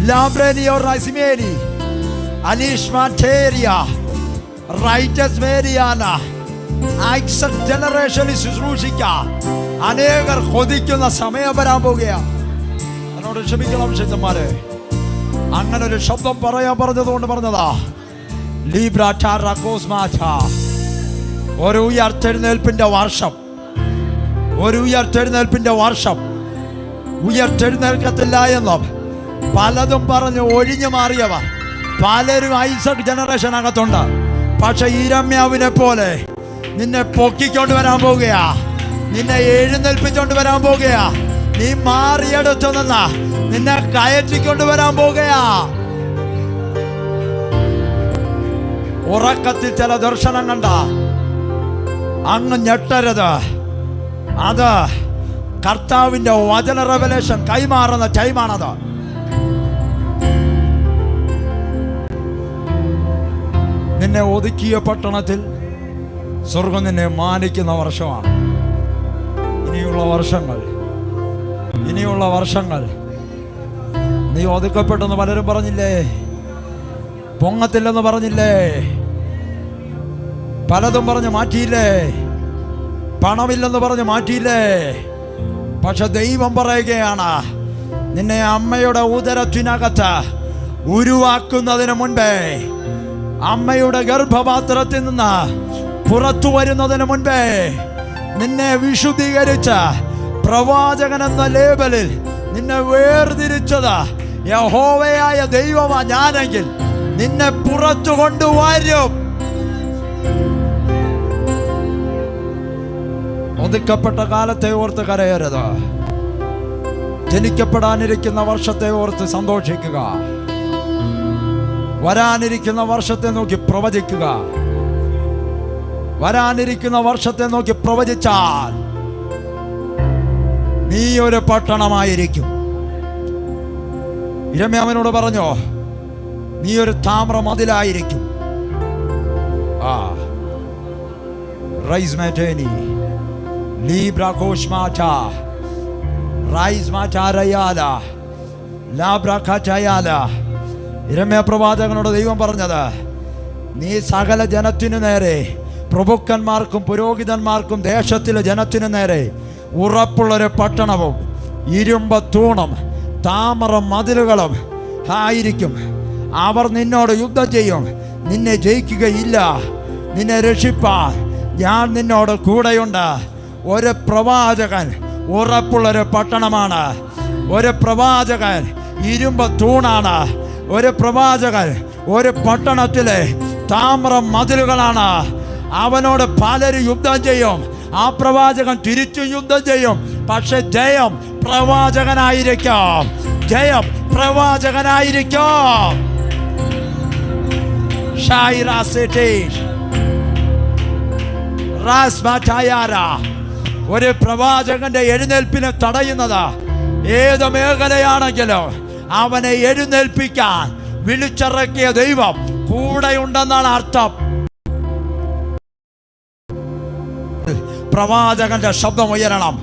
Lambrenio Rasimeni, Anish Materia, Righteous Mariana, Isaac ജനറേഷനിൽ ശുശ്രൂഷിക്ക അനേകർ കൊതിക്കുന്ന സമയം വരാൻ പോകുകയാ. എന്നോട് ക്ഷമിക്കണം ശിഷ്യന്മാരെ, അങ്ങനെ ഒരു ശബ്ദം പറയാൻ പറഞ്ഞതുകൊണ്ട് പറഞ്ഞതാ. ഒരു ഉയർത്തെഴുന്നേൽപ്പിന്റെ വർഷം, ഒരു ഉയർത്തെഴുന്നേൽപ്പിന്റെ വർഷം. ഉയർത്തെഴുന്നേൽക്കത്തില്ല എന്നും പലതും പറഞ്ഞ് ഒഴിഞ്ഞു മാറിയവർ പലരും ഐസക് ജനറേഷനകത്തുണ്ട്. പക്ഷെ ഇരമ്യാവിനെ പോലെ നിന്നെ പൊക്കിക്കൊണ്ട് വരാൻ പോകുകയാ, നിന്നെ എഴുന്നേൽപ്പിച്ചോണ്ട് വരാൻ പോകുകയാ. നീ മാറിയെടുത്തു നിന്ന നിന്നെ കയറ്റിക്കൊണ്ട് വരാൻ പോകുകയാ. ഉറക്കത്തിൽ ചില ദർശനം കണ്ട അങ്ങ് ഞെട്ടരുത്. അത് കർത്താവിന്റെ വചന റെവലേഷൻ കൈമാറുന്ന ടൈമാണത്. നിന്നെ ഒതുക്കിയ പട്ടണത്തിൽ സ്വർഗം നിന്നെ മാനിക്കുന്ന വർഷമാണ്. ഇനിയുള്ള വർഷങ്ങൾ നീ ഒതുക്കപ്പെട്ടെന്ന് പലരും പറഞ്ഞില്ലേ, പൊങ്ങത്തില്ലെന്ന് പറഞ്ഞില്ലേ, പലതും പറഞ്ഞ് മാറ്റിയില്ലേ, പണമില്ലെന്ന് പറഞ്ഞ് മാറ്റിയില്ലേ. പക്ഷെ ദൈവം പറയുകയാണ്, നിന്നെ അമ്മയുടെ ഉദരത്തിനകത്ത് ഉരുവാക്കുന്നതിന് മുൻപേ, അമ്മയുടെ ഗർഭപാത്രത്തിൽ നിന്ന് പുറത്തു വരുന്നതിന് മുൻപേ നിന്നെ വിശുദ്ധീകരിച്ച് പ്രവാചകൻ എന്ന ലേബലിൽ നിന്നെ വേർതിരിച്ചത് യഹോവയായ ദൈവമാ ഞാനെങ്കിൽ നിന്നെ പുറത്തു കൊണ്ടുവരും. ഒതുക്കപ്പെട്ട കാലത്തെ ഓർത്ത് കരയരുത്. ജനിക്കപ്പെടാനിരിക്കുന്ന വർഷത്തെ ഓർത്ത് സന്തോഷിക്കുക. വരാനിരിക്കുന്ന വർഷത്തെ നോക്കി പ്രവചിക്കുക. വരാനിരിക്കുന്ന വർഷത്തെ നോക്കി പ്രവചിച്ചാൽ നീ ഒരു പട്ടണമായിരിക്കും. ഇരമ്യാവിനോട് പറഞ്ഞോ, നീ ഒരു താമ്ര മതിലായിരിക്കും. റൈസ് മാറ്റേനി ലീബ്ര കോഷ്മാറ്റ റൈസ് മാറ്റാരയാല ലാബ്ര കാറ്റയാല. ഇരമ്യാ പ്രവാചകനോട് ദൈവം പറഞ്ഞത്, നീ സകല ജനത്തിനു നേരെ, പ്രഭുക്കന്മാർക്കും പുരോഹിതന്മാർക്കും ദേശത്തിലെ ജനത്തിനു നേരെ ഉറപ്പുള്ളൊരു പട്ടണവും ഇരുമ്പ് തൂണും താമര മതിലുകളും ആയിരിക്കും. അവർ നിന്നോട് യുദ്ധം ചെയ്യും, നിന്നെ ജയിക്കുകയില്ല. നിന്നെ രക്ഷിപ്പാൻ ഞാൻ നിന്നോട് കൂടെയുണ്ട്. ഒരു പ്രവാചകൻ ഉറപ്പുള്ളൊരു പട്ടണമാണ്. ഒരു പ്രവാചകൻ ഇരുമ്പ് തൂണാണ്. ഒരു പ്രവാചകൻ ഒരു പട്ടണത്തിലെ താമ്ര മതിലുകളാണ്. അവനോട് പലരും യുദ്ധം ചെയ്യും. ആ പ്രവാചകൻ തിരിച്ചു യുദ്ധം ചെയ്യും. പക്ഷെ ജയം പ്രവാചകനായിരിക്കും. ജയം പ്രവാചകനായിരിക്കും. ഒരു പ്രവാചകന്റെ എഴുന്നേൽപ്പിനെ തടയുന്നത് ഏത് മേഖലയാണെങ്കിലും അവനെ എഴുന്നേൽപ്പിക്കാൻ വിളിച്ചിറക്കിയ ദൈവം കൂടെയുണ്ടെന്നാണ് അർത്ഥം. പ്രവാചകന്റെ ശബ്ദം ഉയരണം.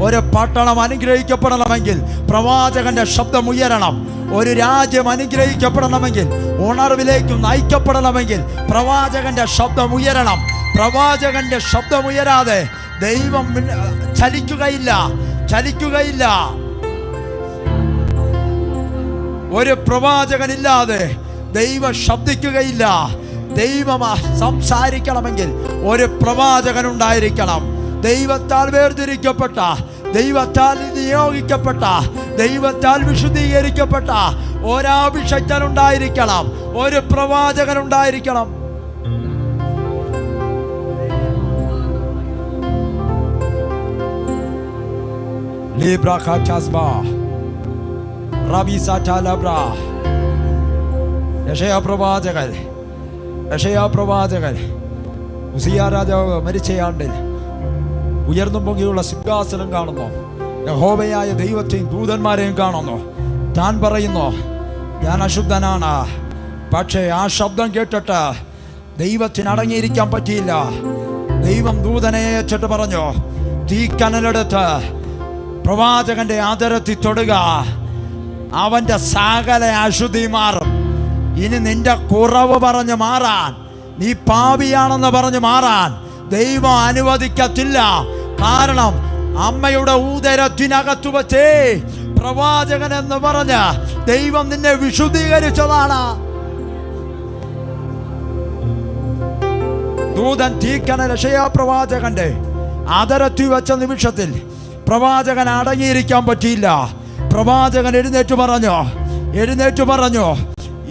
ഒരു പട്ടണം അനുഗ്രഹിക്കപ്പെടണമെങ്കിൽ പ്രവാചകന്റെ ശബ്ദം ഉയരണം. ഒരു രാജ്യം അനുഗ്രഹിക്കപ്പെടണമെങ്കിൽ, ഉണർവിലേക്ക് നയിക്കപ്പെടണമെങ്കിൽ പ്രവാചകന്റെ ശബ്ദം ഉയരണം. പ്രവാചകന്റെ ശബ്ദം ഉയരാതെ ദൈവം ചലിക്കുകയില്ല. ഒരു പ്രവാചകനില്ലാതെ ദൈവം ശബ്ദിക്കുകയില്ല. ദൈവം സംസാരിക്കണമെങ്കിൽ ഒരു പ്രവാചകൻ ഉണ്ടായിരിക്കണം. ദൈവത്താൽ വേർതിരിക്കപ്പെട്ട, ദൈവത്താൽ നിയോഗിക്കപ്പെട്ട, ദൈവത്താൽ വിശുദ്ധീകരിക്കപ്പെട്ട ഒരാഭിഷക്തൻ ഉണ്ടായിരിക്കണം. ഒരു പ്രവാചകൻ ഉണ്ടായിരിക്കണം. യശയാപ്രവാചകൻ ഉസിയാ രാജാവ് മരിച്ചയാണ്ടിൽ ഉയർന്നും പൊങ്ങിയുള്ള സിംഹാസനം കാണുന്നു. യഹോവയായ ദൈവത്തെയും ദൂതന്മാരെയും കാണുന്നു. താൻ പറയുന്നു, ഞാൻ അശുദ്ധനാണ്. പക്ഷേ ആ ശബ്ദം കേട്ടിട്ട് ദൈവത്തിന് അടങ്ങിയിരിക്കാൻ പറ്റിയില്ല. ദൈവം ദൂതനെ അയച്ചിട്ട് പറഞ്ഞു, തീക്കനലെടുത്ത് പ്രവാചകന്റെ ആദരത്തിൽ തൊടുക, അവന്റെ സകല അശുദ്ധി മാറും. ഇനി നിന്റെ കുറവ് പറഞ്ഞ് മാറാൻ, നീ പാപിയാണെന്ന് പറഞ്ഞ് മാറാൻ ദൈവം അനുവദിക്കത്തില്ല. കാരണം അമ്മയുടെ ഉദരത്തിനകത്തു വച്ചേ പ്രവാചകൻ എന്ന് പറഞ്ഞ് ദൈവം നിന്നെ വിശുദ്ധീകരിച്ചതാണ്. ദൂതൻ തീക്കനൽ യശയാ പ്രവാചകന്റെ ആദരത്തിൽ വെച്ച നിമിഷത്തിൽ പ്രവാചകൻ അടങ്ങിയിരിക്കാൻ പറ്റിയില്ല. പ്രവാചകൻ എഴുന്നേറ്റ് പറഞ്ഞു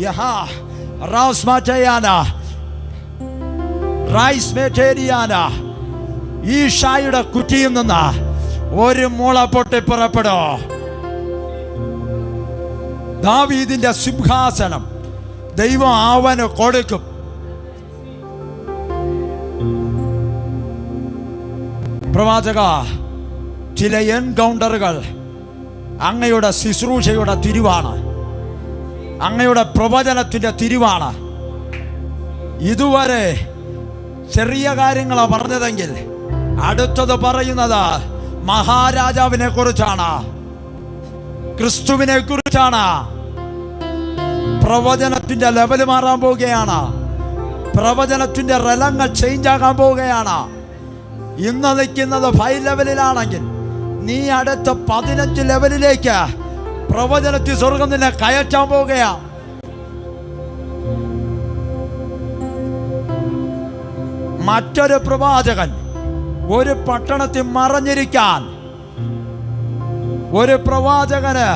യഹാ റൗസ് മാറ്റയാന റൈസ് മേറ്റേരിയാന, ഈ ഷായുടെ കുറ്റിയിൽ നിന്ന് ഒരു മുള പൊട്ടി പുറപ്പെടോ. ദാവീദിന്റെ സിംഹാസനം ദൈവം അവന് കൊടുക്കും. പ്രവാചക, ചില എൻകൗണ്ടറുകൾ അങ്ങയുടെ ശുശ്രൂഷയുടെ തിരിവാണ്, അങ്ങയുടെ പ്രവചനത്തിന്റെ തിരിവാണ്. ഇതുവരെ ചെറിയ കാര്യങ്ങളാണ് പറഞ്ഞതെങ്കിൽ അടുത്തത് പറയുന്നത് മഹാരാജാവിനെ കുറിച്ചാണ്, ക്രിസ്തുവിനെ കുറിച്ചാണ്. പ്രവചനത്തിന്റെ ലെവൽ മാറാൻ പോവുകയാണ്. പ്രവചനത്തിന്റെ റലങ്ങൾ ചേഞ്ച് ആകാൻ പോവുകയാണ്. ഇന്ന് നിൽക്കുന്നത് 5 ലെവലിലാണെങ്കിൽ നീ അടുത്ത 15 ലെവലിലേക്ക് പ്രവചനത്തിൽ സ്വർഗം നിന്നെ കയറ്റാൻ പോവുകയാണ്. മറ്റൊരു പ്രവാചകൻ ഒരു പട്ടണത്തിൽ മറഞ്ഞിരിക്കാൻ ഒരു പ്രവാചകന്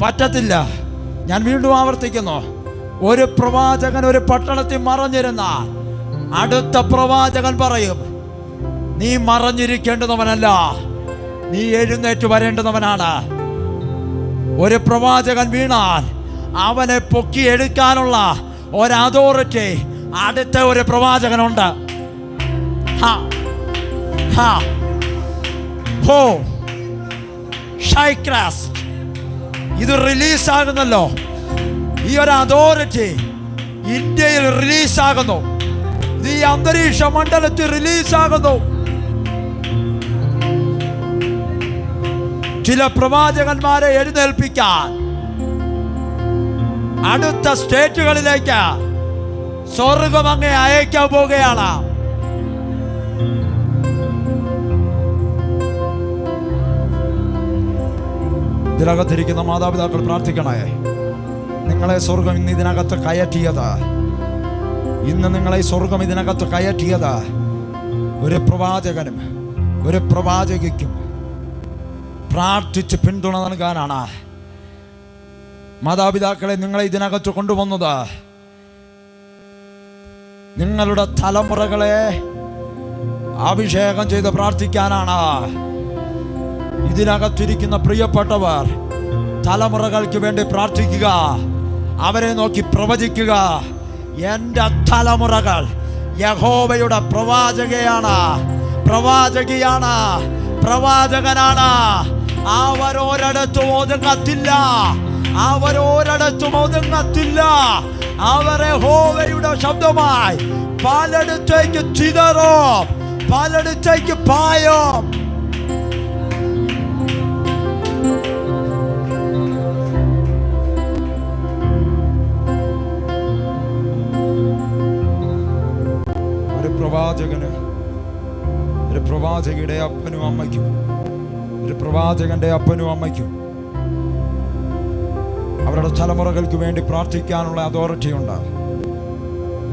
പറ്റത്തില്ല. ഞാൻ വീണ്ടും ആവർത്തിക്കുന്നു, ഒരു പ്രവാചകൻ ഒരു പട്ടണത്തിൽ മറഞ്ഞിരുന്നാൽ അടുത്ത പ്രവാചകൻ പറയും, നീ മറഞ്ഞിരിക്കേണ്ടുന്നവനല്ല, നീ എഴുന്നേറ്റ് വരേണ്ടുന്നവനാണ്. ഒരു പ്രവാചകൻ വീണാൽ അവനെ പൊക്കിയെടുക്കാനുള്ള ഒരു അതോറിറ്റി അടുത്ത ഒരു പ്രവാചകനുണ്ട്. ഇത് റിലീസാകുന്നല്ലോ. ഈ ഒരു അതോറിറ്റി ഇന്ത്യയിൽ റിലീസാകുന്നു, ഈ അന്തരീക്ഷ മണ്ഡലത്തിൽ റിലീസാകുന്നു. ചില പ്രവാചകന്മാരെ എഴുന്നേൽപ്പിക്കാൻ അടുത്ത സ്റ്റേറ്റുകളിലേക്ക് സ്വർഗം അങ്ങേ അയക്കാൻ പോവുകയാണ്. ഇതിനകത്തിരിക്കുന്ന മാതാപിതാക്കൾ പ്രാർത്ഥിക്കണേ. നിങ്ങളെ സ്വർഗം ഇന്ന് ഇതിനകത്ത് കയറ്റിയത്, ഇന്ന് നിങ്ങളെ സ്വർഗം ഇതിനകത്ത് കയറ്റിയത് ഒരു പ്രവാചകനും ഒരു പ്രവാചകിക്കും പ്രാർത്ഥിച്ച് പിന്തുണ നൽകാനാണ്. മാതാപിതാക്കളെ, നിങ്ങളെ ഇതിനകത്ത് കൊണ്ടുവന്നത് നിങ്ങളുടെ തലമുറകളെ അഭിഷേകം ചെയ്ത് പ്രാർത്ഥിക്കാനാണ്. ഇതിനകത്തിരിക്കുന്ന പ്രിയപ്പെട്ടവർ തലമുറകൾക്ക് വേണ്ടി പ്രാർത്ഥിക്കുക, അവരെ നോക്കി പ്രവചിക്കുക. എൻ്റെ തലമുറകൾ യഹോവയുടെ പ്രവാചകയാണ്, പ്രവാചകിയാണ്, പ്രവാചകനാണ്. അവരോരിടത്തും ഒതുങ്ങത്തില്ല, അവരോരിടത്തും ഒതുങ്ങത്തില്ല. അവരെ യഹോവയുടെ ശബ്ദമായി പലയിടത്തേക്ക് ചിതറും, പലയിടത്തേക്ക് പായും. പ്രവാചകന്, ഒരു പ്രവാചകയുടെ അപ്പനും അമ്മയ്ക്കും, ഒരു പ്രവാചകന്റെ അപ്പനും അമ്മയ്ക്കും അവരുടെ തലമുറകൾക്ക് വേണ്ടി പ്രാർത്ഥിക്കാനുള്ള അതോറിറ്റി ഉണ്ട്.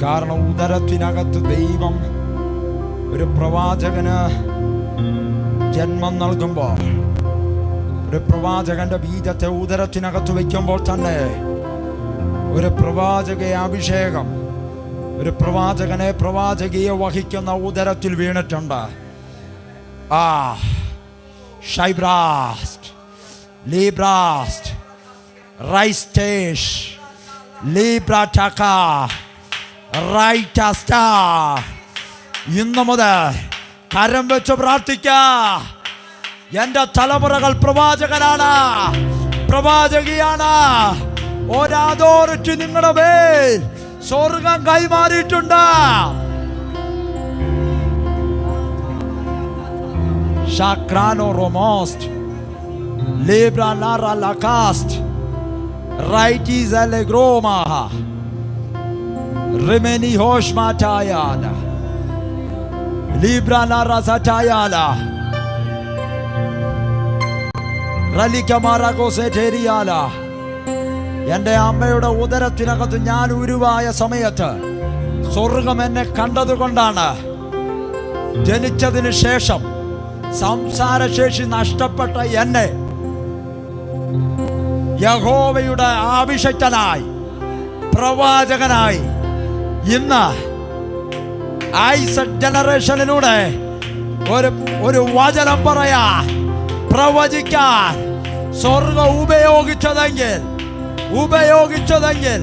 കാരണം ഉദരത്തിനകത്ത് ദൈവം ഒരു പ്രവാചകന് ജന്മം നൽകുമ്പോൾ, ഒരു പ്രവാചകന്റെ ബീജത്തെ ഉദരത്തിനകത്ത് വയ്ക്കുമ്പോൾ തന്നെ ഒരു പ്രവാചകയെ അഭിഷേകം, ഒരു പ്രവാചകനെ പ്രവാചകിയെ വഹിക്കുന്ന ഉദരത്തിൽ വീണിട്ടുണ്ട്. ഷൈബ്രാസ്റ്റ്, ലീബ്രാസ്റ്റ്, റൈസ്റ്റേഷ്, ലീബ്രാറ്റക, റൈറ്റസ്റ്റാ. ഇന്നു മുതൽ കരം വെച്ച് പ്രാർത്ഥിക്കാം. എൻ്റെ തലമുറകൾ പ്രവാചകനാണ്, പ്രവാചകിയാണ്. ഒരതോറിറ്റി നിങ്ങളുടെ മേൽ സ്വർഗം കൈമാറിയിട്ടുണ്ട്. ഷാക്രാനോ റോമോസ്റ്റ്, ലിബ്രാനാറ ലകാസ്റ്റ്, റൈറ്റീസ് അലെഗ്രോമാഹ, റിമെനി ഹോഷ്മാറ്റായാല, ലിബ്രാനാറ സറ്റായാല, റലിക്കമാറാഗോസെറ്റേരിയാല. എൻ്റെ അമ്മയുടെ ഉദരത്തിനകത്ത് ഞാൻ ഉരുവായ സമയത്ത് സ്വർഗം എന്നെ കണ്ടതുകൊണ്ടാണ് ജനിച്ചതിന് ശേഷം സംസാരശേഷി നഷ്ടപ്പെട്ട എന്നെ യഹോവയുടെ അഭിഷിക്തനായി പ്രവാചകനായി ഇന്ന് ഐസക് ജനറേഷനിലൂടെ ഒരു വചനം പറയാ, പ്രവചിക്കാൻ സ്വർഗം ഉപയോഗിച്ചതെങ്കിൽ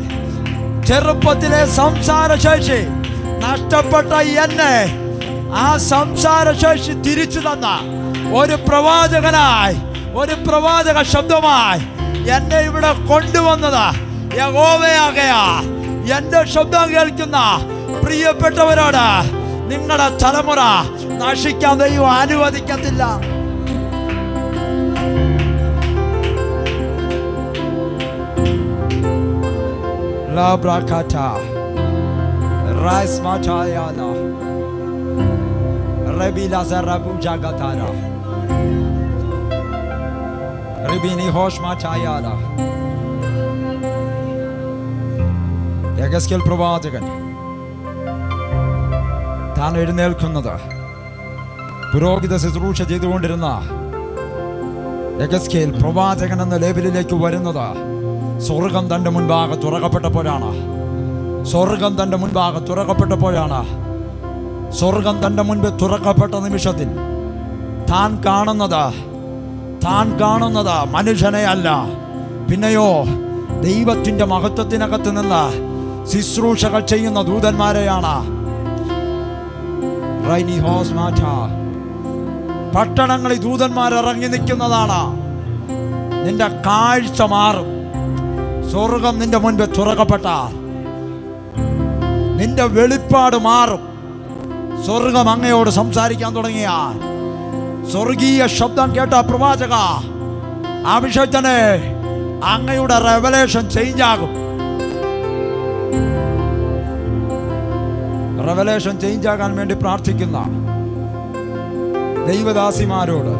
ചെറുപ്പത്തിലെ സംസാരശേഷി നഷ്ടപ്പെട്ട എന്നെ ആ സംസാരശേഷി തിരിച്ചു തന്ന ഒരു പ്രവാചകനായി, ഒരു പ്രവാചക ശബ്ദമായി എന്നെ ഇവിടെ കൊണ്ടുവന്നത് യഹോവയാകയാ. എന്റെ ശബ്ദം കേൾക്കുന്ന പ്രിയപ്പെട്ടവരോട്, നിങ്ങളുടെ തലമുറ നശിക്കാൻ ദൈവം അനുവദിക്കത്തില്ല. യെഹെസ്കേൽ പ്രവാചകൻ താൻ എഴുന്നേൽക്കുന്നത്, പുരോഹിത ശുശ്രൂഷ ചെയ്തുകൊണ്ടിരുന്ന യെഹെസ്കേൽ പ്രവാചകൻ എന്ന ലേബലിലേക്ക് വരുന്നത് സ്വർഗം തൻ്റെ മുൻപാകെ തുറക്കപ്പെട്ടപ്പോഴാണ്. സ്വർഗം തൻ്റെ മുൻപിൽ തുറക്കപ്പെട്ട നിമിഷത്തിൽ താൻ കാണുന്നത് മനുഷ്യനെ അല്ല, പിന്നെയോ ദൈവത്തിൻ്റെ മഹത്വത്തിനകത്ത് നിന്ന് ശുശ്രൂഷകൾ ചെയ്യുന്ന ദൂതന്മാരെയാണ്. പട്ടണങ്ങളിൽ ദൂതന്മാർ ഇറങ്ങി നിൽക്കുന്നതാണ്. നിന്റെ കാഴ്ച മാറും. സ്വർഗം നിന്റെ മുൻപിൽ തുറക്കപ്പെട്ടാൽ നിന്റെ വെളിപ്പാട് മാറും. സ്വർഗം അങ്ങയോട് സംസാരിക്കാൻ തുടങ്ങിയാൽ, സ്വർഗീയ ശബ്ദം കേട്ട പ്രവാചക അഭിഷേകനെ, അങ്ങയുടെ റെവലേഷൻ ചേഞ്ച് ആകും. റെവലേഷൻ ചേഞ്ച് ആകാൻ വേണ്ടി പ്രാർത്ഥിക്കുന്ന ദൈവദാസിമാരോട്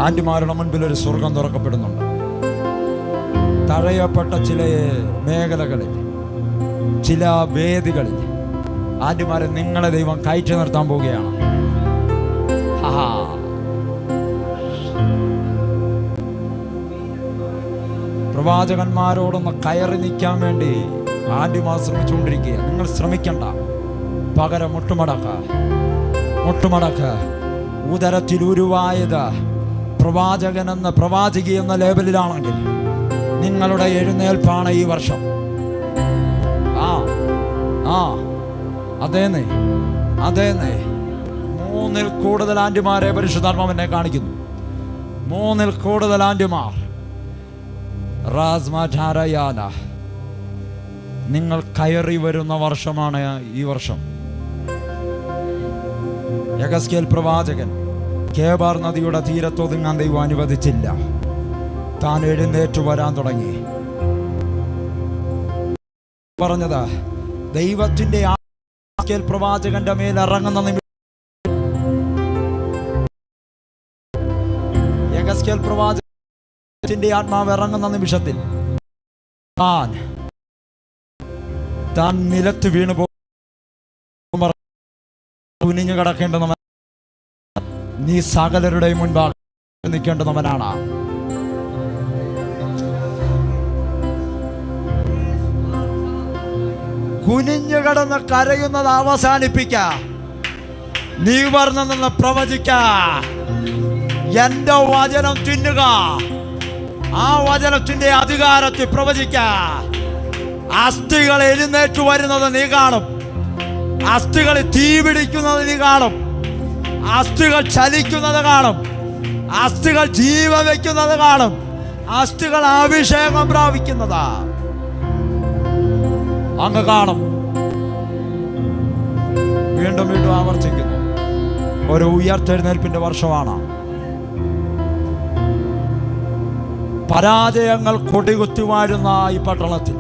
ആന്റിമാരുടെ മുൻപിൽ ഒരു സ്വർഗം തുറക്കപ്പെടുന്നുണ്ട്. തഴയപ്പെട്ട ചില മേഖലകളിൽ, ചില വേദികളിൽ ആന്റിമാരെ നിങ്ങളെ ദൈവം കയറ്റി നിർത്താൻ പോവുകയാണ്. പ്രവാചകന്മാരോടൊന്ന് കയറി നിൽക്കാൻ വേണ്ടി ആന്റിമാർ ശ്രമിച്ചുകൊണ്ടിരിക്കുക. നിങ്ങൾ ശ്രമിക്കണ്ട, പകരം മുട്ടുമടക്ക. ഉദരത്തിൽ ഉരുവായത് പ്രവാചകൻ എന്ന പ്രവാചകി എന്ന ലേബലിലാണെങ്കിൽ നിങ്ങളുടെ എഴുന്നേൽപ്പാണ് ഈ വർഷം. അതേന്നേ 3 കൂടുതൽ ആന്റിമാരെ പരിശുദ്ധാത്മാവ് എന്നെ കാണിക്കുന്നു. 3 കൂടുതൽ ആന്റിമാർ നിങ്ങൾ കയറി വരുന്ന വർഷമാണ് ഈ വർഷം. യെഹെസ്കേൽ പ്രവാചകൻ കേബാർ നദിയുടെ തീരത്തൊതുങ്ങാൻ ദൈവം അനുവദിച്ചില്ല. താൻ എഴുന്നേറ്റു വരാൻ തുടങ്ങി. പറഞ്ഞത് ദൈവത്തിന്റെ പ്രവാചകന്റെ മേൽ ഇറങ്ങുന്ന യെഹെസ്കേൽ പ്രവാചകന്റെ ആത്മാവ് ഇറങ്ങുന്ന നിമിഷത്തിൽ താൻ നിലത്ത് വീണു കുനിഞ്ഞു കിടക്കേണ്ടുന്നവൻ, നീ സകലരുടെയും മുൻപാകെ നിൽക്കേണ്ടുന്നവനാണ്. കുനിഞ്ഞു കിടന്ന് കരയുന്നത് അവസാനിപ്പിക്ക. നീ പറഞ്ഞെന്ന് പ്രവചിക്ക. എന്റെ വചനം തിന്നുക. ആ വചനത്തിന്റെ അധികാരത്തിൽ പ്രവചിക്ക. അസ്ഥികൾ എഴുന്നേറ്റു വരുന്നത് നീ കാണും. അസ്ഥികൾ തീ പിടിക്കുന്നത് നീ കാണും. അസ്ഥികൾ ചലിക്കുന്നത് കാണും. അസ്ഥികൾ ജീവൻ വയ്ക്കുന്നത് കാണും. അസ്ഥികൾ അഭിഷേകം പ്രാപിക്കുന്നതാ അങ്ങ് കാണും. വീണ്ടും ആവർത്തിക്കുന്നു. ഒരു ഉയർത്തെഴുന്നേൽപ്പിന്റെ വർഷമാണ്. പരാജയങ്ങൾ കൊടികുത്തി വാഴുന്ന ഈ പട്ടണത്തിൽ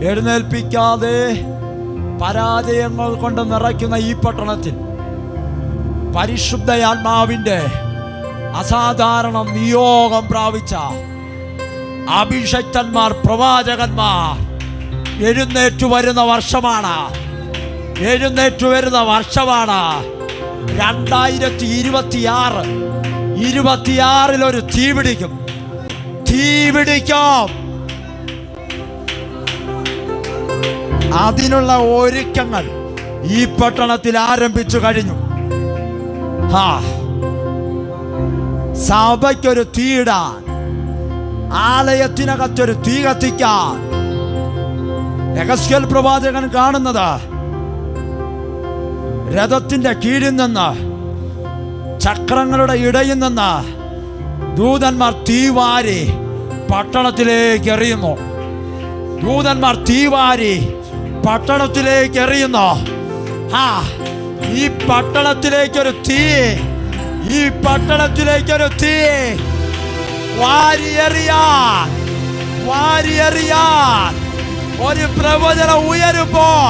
എഴുന്നേൽപ്പിക്കാതെ പരാജയങ്ങൾ കൊണ്ട് നിറയ്ക്കുന്ന ഈ പട്ടണത്തിൽ പരിശുദ്ധയാത്മാവിന്റെ അസാധാരണ നിയോഗം പ്രാപിച്ച അഭിഷക്തന്മാർ, പ്രവാചകന്മാർ എഴുന്നേറ്റു വരുന്ന വർഷമാണ്. എഴുന്നേറ്റു വരുന്ന വർഷമാണ് 2026. ഒരു തീ പിടിക്കും. അതിനുള്ള ഒരുക്കങ്ങൾ ഈ പട്ടണത്തിൽ ആരംഭിച്ചു കഴിഞ്ഞു. സഭയ്ക്കൊരു തീയിടാൻ, ആലയത്തിനകത്തൊരു തീ കത്തിക്കാൻ യെഹെസ്കേൽ പ്രവാചകൻ കാണുന്നത് രഥത്തിന്റെ കീഴിൽ നിന്ന്, ചക്രങ്ങളുടെ ഇടയിൽ നിന്ന് ദൂതന്മാർ തീവാരി പട്ടണത്തിലേക്ക് എറിയുന്നു. ദൂതന്മാർ തീവാരി പട്ടണത്തിലേക്ക് എറിയുന്നു. ഈ പട്ടണത്തിലേക്കൊരു തീ, ഈ പട്ടണത്തിലേക്കൊരു തീ വാരിയെറിയാൻ ഒരു പ്രവചനം ഉയരുമ്പോൾ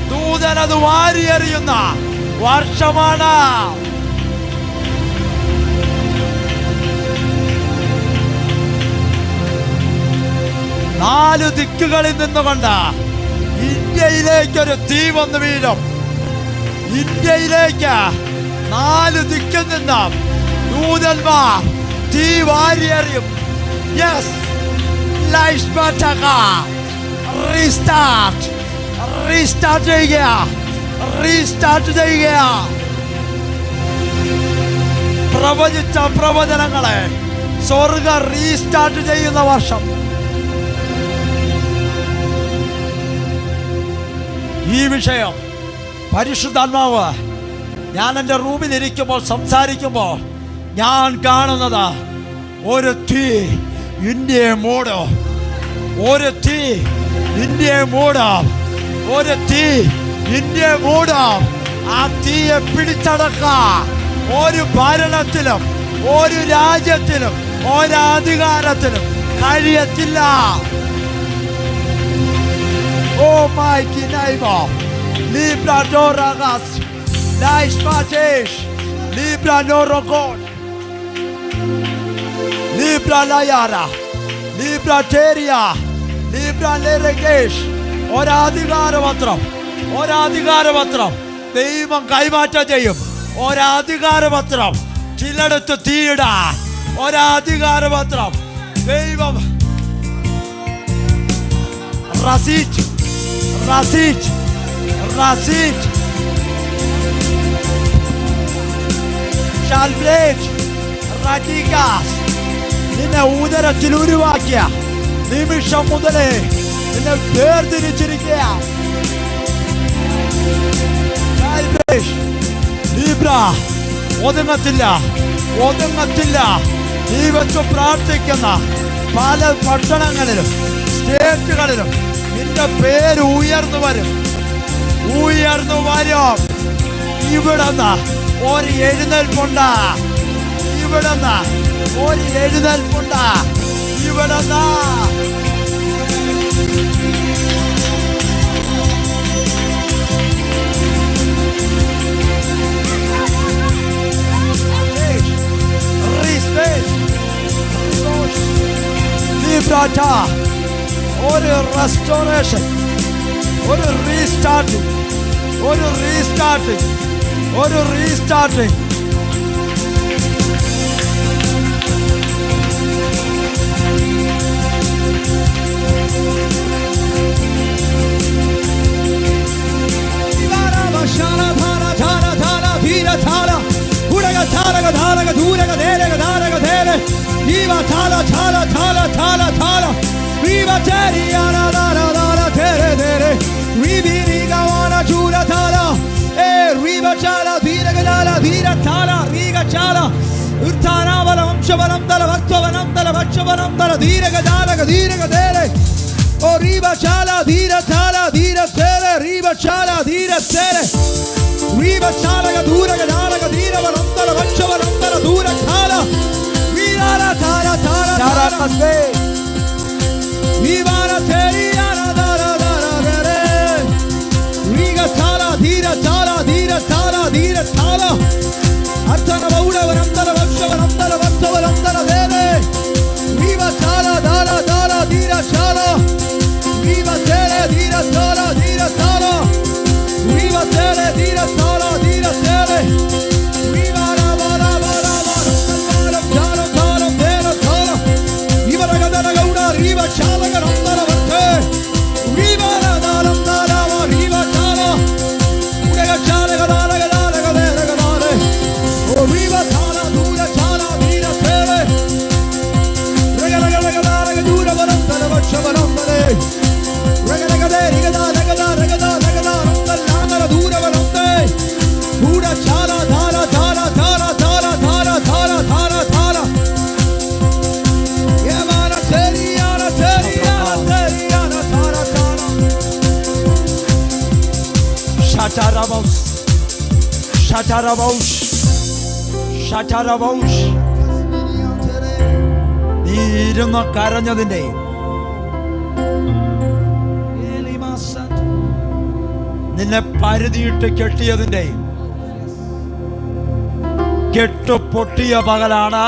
ദൂതനത് വാരിയെറിയുന്ന വർഷമാണ്. നാല് ദിക്കുകളിൽ നിന്നുകൊണ്ട് ഇന്ത്യയിലേക്കൊരു തീ വന്നു വീഴും. ഇന്ത്യയിലേക്ക് 4 ദിക്കിൽ നിന്നും ദൂതന്മാർ തീ വാരിയെറിയും. യെസ്, റീസ്റ്റാർട്ട് ചെയ്യുക. പ്രവചിച്ച പ്രവചനങ്ങളെ സ്വർഗ റീസ്റ്റാർട്ട് ചെയ്യുന്ന വർഷം. ഈ വിഷയം പരിശുദ്ധാത്മാവ് ഞാൻ എൻ്റെ റൂമിലിരിക്കുമ്പോൾ സംസാരിക്കുമ്പോൾ ഞാൻ കാണുന്നത് ഒരു തീ ഇന്ത്യയെ മൂടും. ഒരു തീ ഇന്ത്യയെ മൂടും. ഒരു തീ ഇന്ത്യയെ മൂടും. ആ തീയെ പിടിച്ചടക്കാൻ ഒരു ഭരണത്തിലും, ഒരു രാജ്യത്തിലും, ഒരധികാരത്തിലും കഴിയത്തില്ല. Oh my neighbour, Libra Doragas, Lais Patesh, Libra Norogon, Libra Layara, Libra Teria, Libra Leregesh. ഒരധികാരപത്രം ദൈവം കൈമാറ്റം ചെയ്യും. ഒരധികാരപത്രം ചിലടത്ത് തീയിടാൻ. ഒരധികാരപത്രം ദൈവം റസീറ്റ് നിന്നെ ഉദരത്തിൽ ഉരുവാക്കിയ നിമിഷം മുതലേ നിന്നെ വേർതിരിച്ചിരിക്കുക. ഒതുങ്ങത്തില്ല. നീ വെച്ച് പ്രാർത്ഥിക്കുന്ന പല പട്ടണങ്ങളിലും സ്റ്റേറ്റുകളിലും നിന്റെ പേര് ഉയർന്നു വരും. ഇവിടുന്ന് ഒരു എഴുന്നേൽപ്പുണ്ട്. ഇവിടുന്ന് ഒരു റെസ്റ്റോറേഷൻ, ഒരു restarting. Viva Chala, Dala, Dala, Dira Chala, Viva Tere, ഷാറ്റാരബൗഷ് ഷാറ്റാരബൗഷ് ഷാറ്റാരബൗഷ്. നീ ഇരുന്ന് കരഞ്ഞതിന്റെ നിന്നെ പരിധിയിട്ട് കെട്ടിയതിന്റെ കെട്ടു പൊട്ടിയ പകലാണ്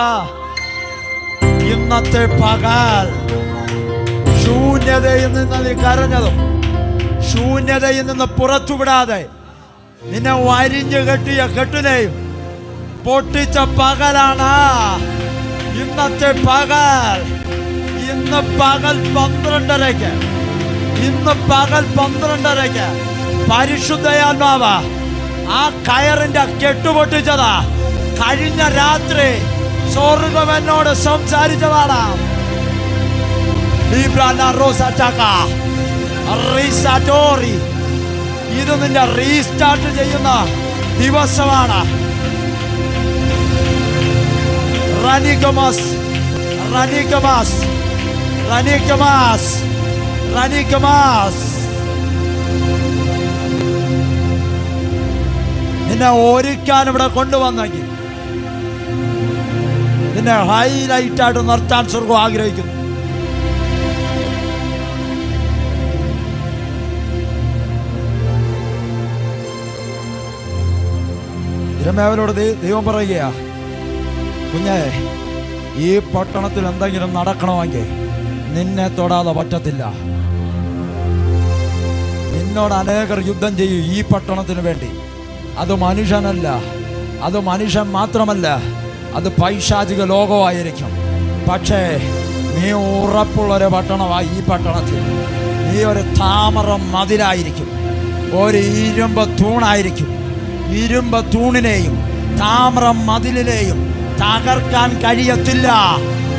ഇന്നത്തെ പകൽ. ശൂന്യതയിൽ നിന്ന് നീ കരഞ്ഞതും ശൂന്യതയിൽ നിന്ന് പുറത്തുവിടാതെ നിന്നെ വരിഞ്ഞു കെട്ടിയ കെട്ടിനെയും പൊട്ടിച്ച പകലാണ് ഇന്നത്തെ പകൽ. ഇന്ന് പകൽ 12:30, ഇന്ന് പകൽ 12:30 പരിശുദ്ധയാത്മാവ് ആ കയറിന്റെ കെട്ടുപൊട്ടിച്ചതാ. കഴിഞ്ഞ രാത്രി സ്വർഗ്ഗം എന്നോട് സംസാരിച്ചതാണ്. ഇത് നിന്റെ റീസ്റ്റാർട്ട് ചെയ്യുന്ന ദിവസമാണ്. റനികമാസ് റനികമാസ് റനികമാസ് റനികമാസ്. നിന്നെ ഒരുക്കാൻ ഇവിടെ കൊണ്ടുവന്നെങ്കിൽ നിന്നെ ഹൈലൈറ്റ് ആയിട്ട് നിർത്താൻ സ്വർഗ്ഗം ആഗ്രഹിക്കുന്നു. ഇരമ്യാവിനോട് ദൈവം പറയുകയാ, കുഞ്ഞേ, ഈ പട്ടണത്തിൽ എന്തെങ്കിലും നടക്കണമെങ്കിൽ നിന്നെ തൊടാതെ പറ്റത്തില്ല. നിന്നോട് അനേകർ യുദ്ധം ചെയ്യും ഈ പട്ടണത്തിന് വേണ്ടി. അത് മനുഷ്യനല്ല, അത് മനുഷ്യൻ മാത്രമല്ല, അത് പൈശാചിക ലോകമായിരിക്കും. പക്ഷേ നീ ഉറപ്പുള്ളൊരു പട്ടണമായി ഈ പട്ടണത്തിൽ. നീ ഒരു താമര മതിലായിരിക്കും, ഒരു ഇരുമ്പ് തൂണായിരിക്കും. ഇരുമ്പ് തൂണിനെയും താമ്ര മതിലിനെയും തകർക്കാൻ കഴിയത്തില്ല,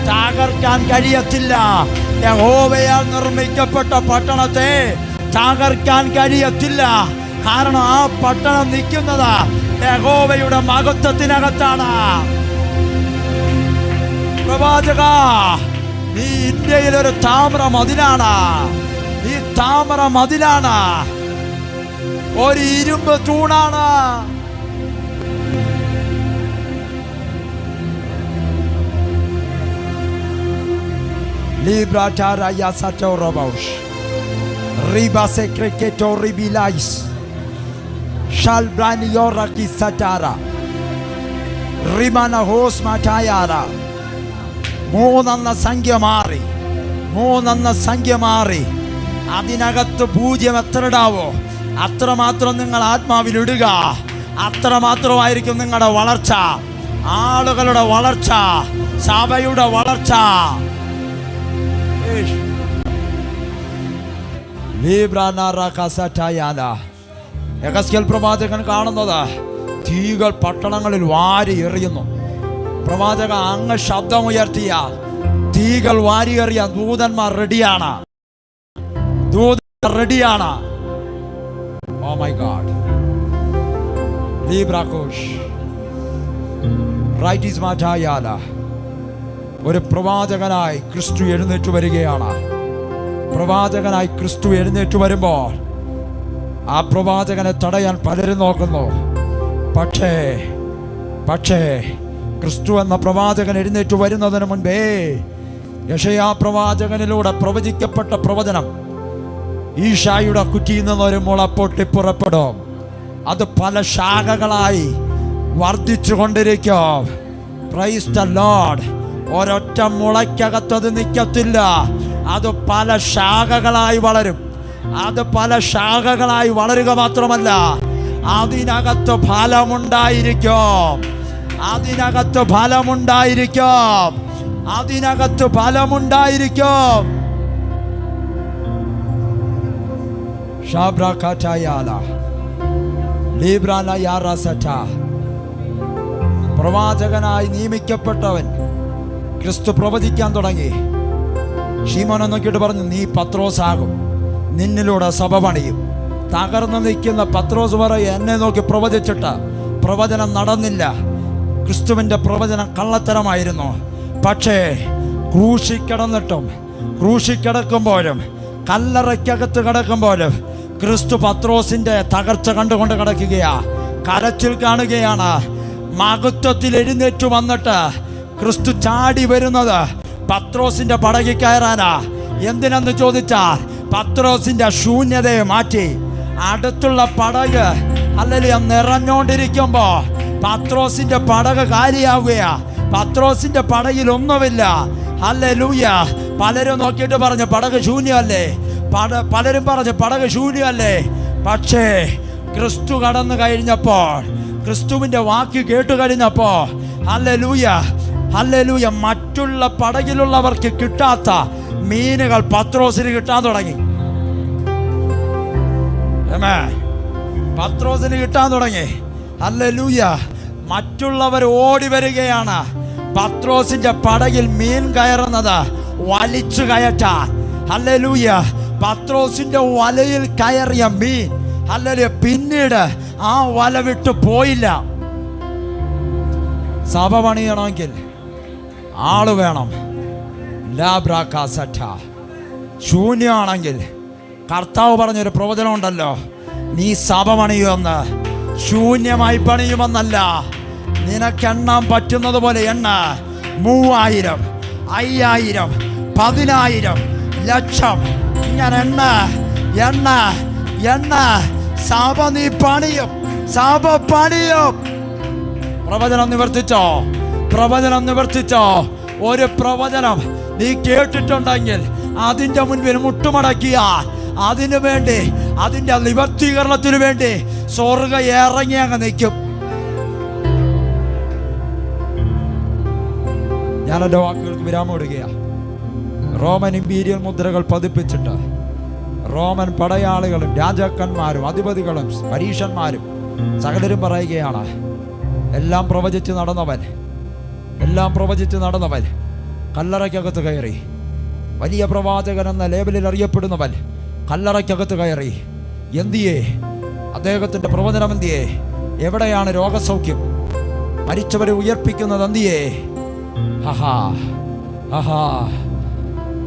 തകർക്കാൻ കഴിയത്തില്ല. യഹോവയാൽ നിർമ്മിക്കപ്പെട്ട പട്ടണത്തെ തകർക്കാൻ കഴിയത്തില്ല. കാരണം ആ പട്ടണം നിൽക്കുന്നത് യഹോവയുടെ മഹത്വത്തിനകത്താണ്. പ്രവാചക, നീ ഇന്ത്യയിലൊരു താമ്ര മതിലാണ്, നീ താമ്ര മതിലാണ്, ഒരു ഇരുമ്പ് തൂണാണ്. മൂന്നെന്ന സംഖ്യ മാറി, മൂന്നെന്ന സംഖ്യ മാറി. അതിനകത്ത് 0 എത്ര ഇടാവോ അത്രമാത്രം നിങ്ങൾ ആത്മാവിലിടുക. അത്രമാത്രമായിരിക്കും നിങ്ങളുടെ വളർച്ച, ആളുകളുടെ വളർച്ച, സഭയുടെ വളർച്ച. യെഹെസ്കേൽ പ്രവാചകൻ കാണുന്നത് തീകൾ പട്ടണങ്ങളിൽ വാരി എറിയുന്നു. പ്രവാചക, അങ്ങ് ശബ്ദമുയർത്തിയ തീകൾ വാരി എറിയാൻ ദൂതന്മാർ റെഡിയാണ്, ദൂതന്മാർ റെഡിയാണ്. Oh my God. Librakosh. Right is Matayala. ഒരു പ്രവാചകനായി ക്രിസ്തു എഴുന്നേറ്റ് വരികയാണ്. പ്രവാചകനായി ക്രിസ്തു എഴുന്നേറ്റ് വരുമ്പോൾ ആ പ്രവാചകനെ തടയാൻ പലരും നോക്കുന്നു. പക്ഷേ ക്രിസ്തു എന്ന പ്രവാചകൻ എഴുന്നേറ്റ് വരുന്നതിന് മുൻപേ യെശയ്യാ പ്രവാചകനിലൂടെ പ്രവചിക്കപ്പെട്ട പ്രവചനം, ഈശായുടെ കുറ്റിയിൽ നിന്നൊരു മുള പൊട്ടി പുറപ്പെടും. അത് പല ശാഖകളായി വർദ്ധിച്ചു കൊണ്ടിരിക്കും. Praise the Lord. ഒരൊറ്റ മുളയ്ക്കകത്തത് നിൽക്കത്തില്ല, അത് പല ശാഖകളായി വളരും. അത് പല ശാഖകളായി വളരുക മാത്രമല്ല, അതിനകത്ത് ഫലമുണ്ടായിരിക്കും, അതിനകത്ത് ഫലമുണ്ടായിരിക്കും, അതിനകത്ത് ഫലമുണ്ടായിരിക്കും. പ്രവാചകനായി നിയമിക്കപ്പെട്ടവൻ ക്രിസ്തു പ്രവചിക്കാൻ തുടങ്ങി. ശീമോനെ നോക്കിയിട്ട് പറഞ്ഞു, നീ പത്രോസാകും, നിന്നിലൂടെ സഭ പണിയും. തകർന്നു നിൽക്കുന്ന പത്രോസ് പറയും, എന്നെ നോക്കി പ്രവചിച്ചിട്ട് പ്രവചനം നടന്നില്ല. ക്രിസ്തുവിൻ്റെ പ്രവചനം കള്ളത്തരമായിരുന്നു. പക്ഷേ ക്രൂശിക്കിടന്നിട്ടും, ക്രൂശിക്കിടക്കുമ്പോഴും, കല്ലറയ്ക്കകത്ത് കിടക്കുമ്പോഴും ക്രിസ്തു പത്രോസിന്റെ തകർച്ച കണ്ടുകൊണ്ട് കിടക്കുകയാ, കരച്ചിൽ കാണുകയാണ്. മഹത്വത്തിൽ എഴുന്നേറ്റു വന്നിട്ട് ക്രിസ്തു ചാടി വരുന്നത് പത്രോസിന്റെ പടകിൽ കയറാനാ. എന്തിനെന്ന് ചോദിച്ചാൽ പത്രോസിന്റെ ശൂന്യതയെ മാറ്റി അടുത്തുള്ള പടക് അല്ലെങ്കിൽ നിറഞ്ഞോണ്ടിരിക്കുമ്പോ പത്രോസിന്റെ പടക് കാലിയാവുകയാ. പത്രോസിന്റെ പടകിൽ ഒന്നുമില്ല. ഹല്ലേലൂയ. പലരും നോക്കിയിട്ട് പറഞ്ഞു പടക് ശൂന്യമല്ലേ, പലരും പറഞ്ഞു പടക് ശൂന്യമല്ലേ. പക്ഷേ ക്രിസ്തു കടന്നു കഴിഞ്ഞപ്പോൾ, ക്രിസ്തുവിന്റെ വാക്ക് കേട്ടു കഴിഞ്ഞപ്പോ, ഹല്ലേലൂയ ഹല്ലേലൂയ, മറ്റുള്ള പടകിലുള്ളവർക്ക് കിട്ടാത്ത മീനുകൾ പത്രോസിന് കിട്ടാൻ തുടങ്ങി. പത്രോസിന് കിട്ടാൻ തുടങ്ങി. ഹല്ലേലൂയ. മറ്റുള്ളവർ ഓടി വരികയാണ് പത്രോസിന്റെ പടകിൽ മീൻ കയറുന്നത് വലിച്ചു കയറ്റാൻ. ഹല്ലേലൂയ. പത്രോസിന്റെ വലയിൽ കയറിയ മീൻ, ഹല്ലേലൂയ, പിന്നീട് ആ വല വിട്ടു പോയില്ല. സഭ പണിയണമെങ്കിൽ ആള് വേണം. ശൂന്യമാണെങ്കിൽ കർത്താവ് പറഞ്ഞൊരു പ്രവചനം ഉണ്ടല്ലോ, നീ സഭ പണിയുമെന്ന്. ശൂന്യമായി പണിയുമെന്നല്ല, നിനക്കെണ്ണാൻ പറ്റുന്നത് പോലെ എണ്ണ. 3000, 5000, 10000, ലക്ഷം, ഇങ്ങനെ എണ്ണ എണ്ണ എണ്ണ. സഭ നീ പണിയും, സഭ പണിയും. പ്രവചനം നിവർത്തിച്ചോ, പ്രവചനം നിവർത്തിച്ചോ. ഒരു പ്രവചനം നീ കേട്ടിട്ടുണ്ടെങ്കിൽ അതിൻ്റെ മുൻപിൽ മുട്ടുമടക്കിയാൽ അതിനു വേണ്ടി, അതിൻ്റെ നിവർത്തീകരണത്തിനു വേണ്ടി സ്വർഗ്ഗ ഇറങ്ങി അങ്ങ് നിൽക്കും. ഞാനെൻ്റെ വാക്കുകൾക്ക് വിരാമം ഇടുകയാണ്. റോമൻ ഇമ്പീരിയൽ മുദ്രകൾ പതിപ്പിച്ചിട്ട് റോമൻ പടയാളികളും രാജാക്കന്മാരും അധിപതികളും പരീക്ഷന്മാരും സകലരും പറയുകയാണ്, എല്ലാം പ്രവചിച്ച് നടന്നവൻ, എല്ലാം പ്രവചിച്ച് നടന്നവൻ കല്ലറയ്ക്കകത്ത് കയറി. വലിയ പ്രവാചകൻ എന്ന ലേബലിൽ അറിയപ്പെടുന്നവൻ കല്ലറയ്ക്കകത്ത് കയറി. എന്തിയേ അദ്ദേഹത്തിൻ്റെ പ്രവചനം? എന്തിയേ? എവിടെയാണ് രോഗസൗഖ്യം? മരിച്ചവരെ ഉയർപ്പിക്കുന്നത് എന്തിയേ? ഹഹാ ഹഹാ.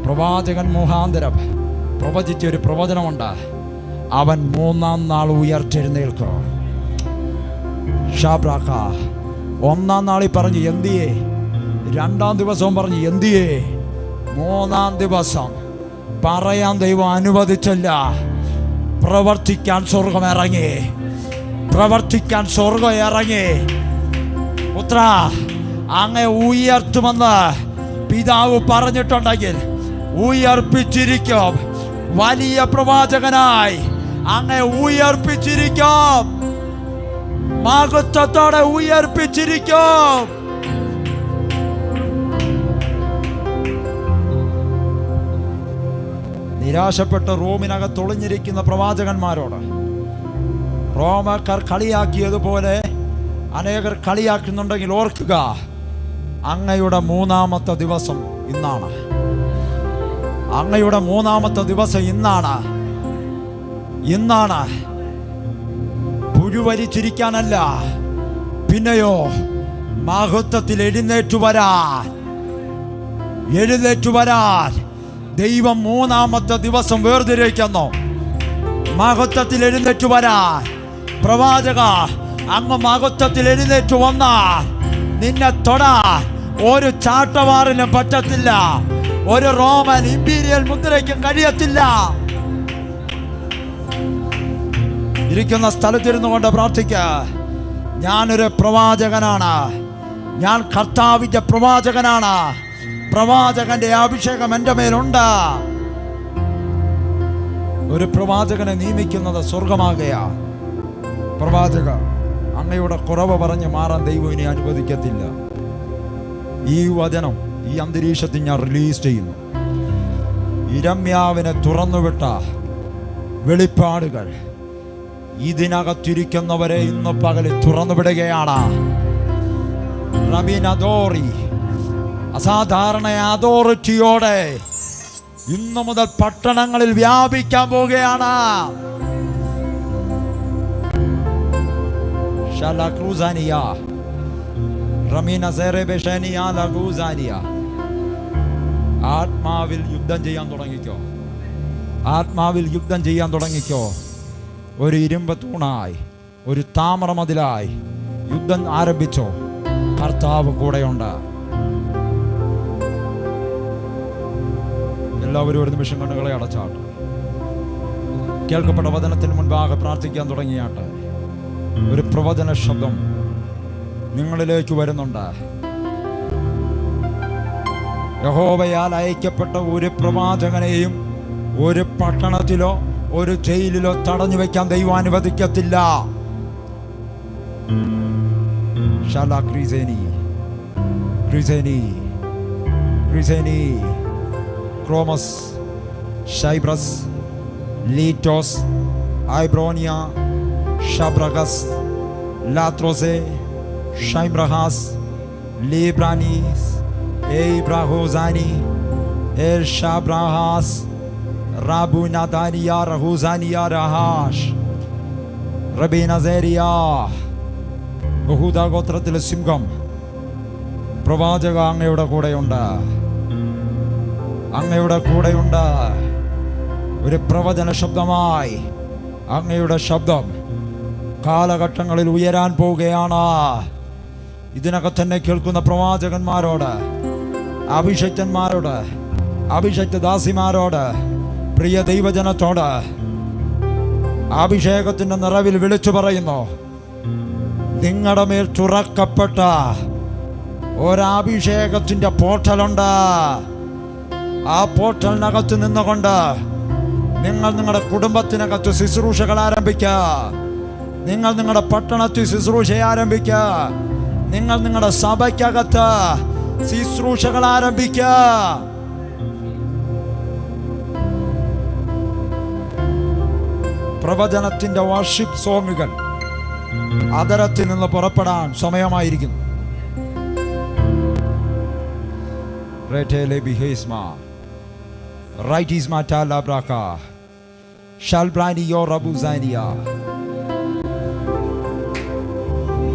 പ്രവാചകൻ മുഖാന്തരം പ്രവചിച്ചൊരു പ്രവചനമുണ്ട്, അവൻ 3-ാം നാൾ ഉയർത്തെഴുന്നേൽക്കും. ഷാബ്രാഖ 1-ാം നാളിൽ പറഞ്ഞു എന്തിയേ, 2-ാം ദിവസവും പറഞ്ഞു എന്തിയേ, 3-ാം ദിവസം പറയാൻ ദൈവം അനുവദിച്ചില്ല. പ്രവർത്തിക്കാൻ സ്വർഗം ഇറങ്ങി, പ്രവർത്തിക്കാൻ സ്വർഗം ഇറങ്ങി. പുത്ര, അങ്ങേ ഉയർത്തുമെന്ന് പിതാവ് പറഞ്ഞിട്ടുണ്ടെങ്കിൽ ഉയർപ്പിച്ചിരിക്കും. വലിയ പ്രവാചകനായി അങ്ങേ ഉയർപ്പിച്ചിരിക്കും, മഹത്വത്തോടെ ഉയർപ്പിച്ചിരിക്കും. നിരാശപ്പെട്ട് റൂമിനകത്ത് ഒളിഞ്ഞിരിക്കുന്ന പ്രവാചകന്മാരോട് റോമക്കാർ കളിയാക്കിയതുപോലെ അനേകർ കളിയാക്കുന്നുണ്ടെങ്കിൽ ഓർക്കുക, അങ്ങയുടെ 3-ാമത്തെ ദിവസം ഇന്നാണ്. അങ്ങയുടെ 3-ാമത്തെ ദിവസം ഇന്നാണ്. ഇന്നാണ്. പുഴുവരിച്ചിരിക്കാനല്ല, പിന്നെയോ മഹത്വത്തിൽ എഴുന്നേറ്റു വരാൻ, എഴുന്നേറ്റു വരാൻ ദൈവം 3-ാമത്തെ ദിവസം വേർതിരിക്കുന്നു. മഹത്വത്തിൽ എഴുന്നേറ്റു വരാൻ. പ്രവാചക, അങ്ങ് മഹത്വത്തിൽ എഴുന്നേറ്റു വന്നാൽ നിന്നെ തൊടാൻ ഒരു ചാട്ടവാറിനും പറ്റത്തില്ല, ഒരു റോമൻ ഇമ്പീരിയൽ മുദ്രയ്ക്കും കഴിയത്തില്ല. ഇരിക്കുന്ന സ്ഥലത്തിരുന്നു കൊണ്ട് പ്രാർത്ഥിക്ക. ഞാനൊരു പ്രവാചകനാണ്, ഞാൻ കർത്താവിന്റെ പ്രവാചകനാണ്. പ്രവാചകന്റെ അഭിഷേകം എൻ്റെ മേലുണ്ട്. ഒരു പ്രവാചകനെ നിയമിക്കുന്നത് സ്വർഗമാകയാ. പ്രവാചക, അങ്ങയുടെ കുറവ് പറഞ്ഞ് മാറാൻ ദൈവം ഇനി അനുവദിക്കത്തില്ല. ഈ വചനം ഈ അന്തരീക്ഷത്തിൽ ഞാൻ റിലീസ് ചെയ്യുന്നു. ഇരമ്യാവിനെ തുറന്നുവിട്ട വെളിപ്പാടുകൾ ഇതിനകത്തിരിക്കുന്നവരെ ഇന്ന് പകൽ തുറന്നുവിടുകയാണ്. റബീനദോറി അസാധാരണ അതോറിറ്റിയോടെ ഇന്നു മുതൽ പട്ടണങ്ങളിൽ വ്യാപിക്കാൻ പോവുകയാണ്. ആത്മാവിൽ യുദ്ധം ചെയ്യാൻ തുടങ്ങിക്കോ. ആത്മാവിൽ യുദ്ധം ചെയ്യാൻ തുടങ്ങിക്കോ. ഒരു ഇരുമ്പ് തൂണായി, ഒരു താമ്രമതിലായി യുദ്ധം ആരംഭിച്ചോ, കർത്താവ് കൂടെയുണ്ട്. എല്ലാവരും ഒരു നിമിഷം കണ്ണുകളെ അടച്ചാട്ടെ. കേൾക്കപ്പെട്ട വചനത്തിന് മുൻപാകെ പ്രാർത്ഥിക്കാൻ തുടങ്ങിയാട്ടെ. ഒരു പ്രവചന ശബ്ദം നിങ്ങളിലേക്ക് വരുന്നുണ്ട്. യഹോവയാൽ അയക്കപ്പെട്ട ഒരു പ്രവാചകനെയും ഒരു പട്ടണത്തിലോ ഒരു ജയിലിലോ തടഞ്ഞു വെക്കാൻ ദൈവം അനുവദിക്കത്തില്ല. ക്രോമസ്, ഷൈബ്രസ്, ലീറ്റോസ്, ഐബ്രോനിയ, ഷബ്രഗസ്, ലാത്രോസെ, ഷൈബ്രഹാസ്, ലീബ്രാനീസ്, എബ്രാഹോസാനി, എൽ ഷബ്രഹാസ്, റാബുനാദാനിയ, റഹൂസാനിയ, റഹാഷ്, റബീനസേരിയ. യഹൂദ ഗോത്രത്തിലെ സിംഹം പ്രവാചക അങ്ങയുടെ കൂടെയുണ്ട്, അങ്ങയുടെ കൂടെയുണ്ട്. ഒരു പ്രവചന ശബ്ദമായി അങ്ങയുടെ ശബ്ദം കാലഘട്ടങ്ങളിൽ ഉയരാൻ പോവുകയാണ്. ഇതിനകത്ത് തന്നെ കേൾക്കുന്ന പ്രവാചകന്മാരോട്, അഭിഷക്തന്മാരോട്, അഭിഷക്ത ദാസിമാരോട്, പ്രിയ ദൈവജനത്തോട് അഭിഷേകത്തിന്റെ നിറവിൽ വിളിച്ചു പറയുന്നു, നിങ്ങളുടെ മേൽ തുറക്കപ്പെട്ട ഒരഭിഷേകത്തിന്റെ പോർട്ടലുണ്ട്. ആ പോർട്ടലിനകത്ത് നിന്നുകൊണ്ട് നിങ്ങൾ നിങ്ങളുടെ കുടുംബത്തിനകത്ത് ശുശ്രൂഷകൾ ആരംഭിക്കുക. നിങ്ങൾ നിങ്ങളുടെ പട്ടണത്തിൽ ശുശ്രൂഷ ആരംഭിക്കുക. നിങ്ങൾ നിങ്ങളുടെ സഭയ്ക്കകത്ത് ശുശ്രൂഷകൾ ആരംഭിക്കുക. പ്രവചനത്തിന്റെ വർഷിപ്പ് സോങ്ങുകൾ അതരത്തിൽ നിന്ന് പുറപ്പെടാൻ സമയമായിരിക്കുന്നു.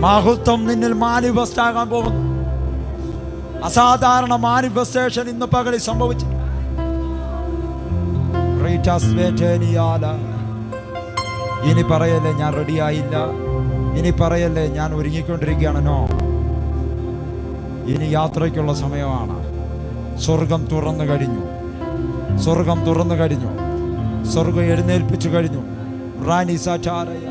മഹത്വം നിന്നിൽ മാനിഫെസ്റ്റ് ആകാൻ പോകുന്നു. അസാധാരണ മാനിഫെസ്റ്റേഷൻ ഇന്ന് പകലിൽ സംഭവിച്ചു. ഇനി പറയല്ലേ ഞാൻ റെഡിയായില്ല, ഇനി പറയല്ലേ ഞാൻ ഒരുങ്ങിക്കൊണ്ടിരിക്കുകയാണോ. ഇനി യാത്രയ്ക്കുള്ള സമയമാണ്. സ്വർഗം തുറന്നു കഴിഞ്ഞു, സ്വർഗം തുറന്നു കഴിഞ്ഞു, സ്വർഗം എഴുന്നേൽപ്പിച്ചു കഴിഞ്ഞു. റാണി സാചാരയ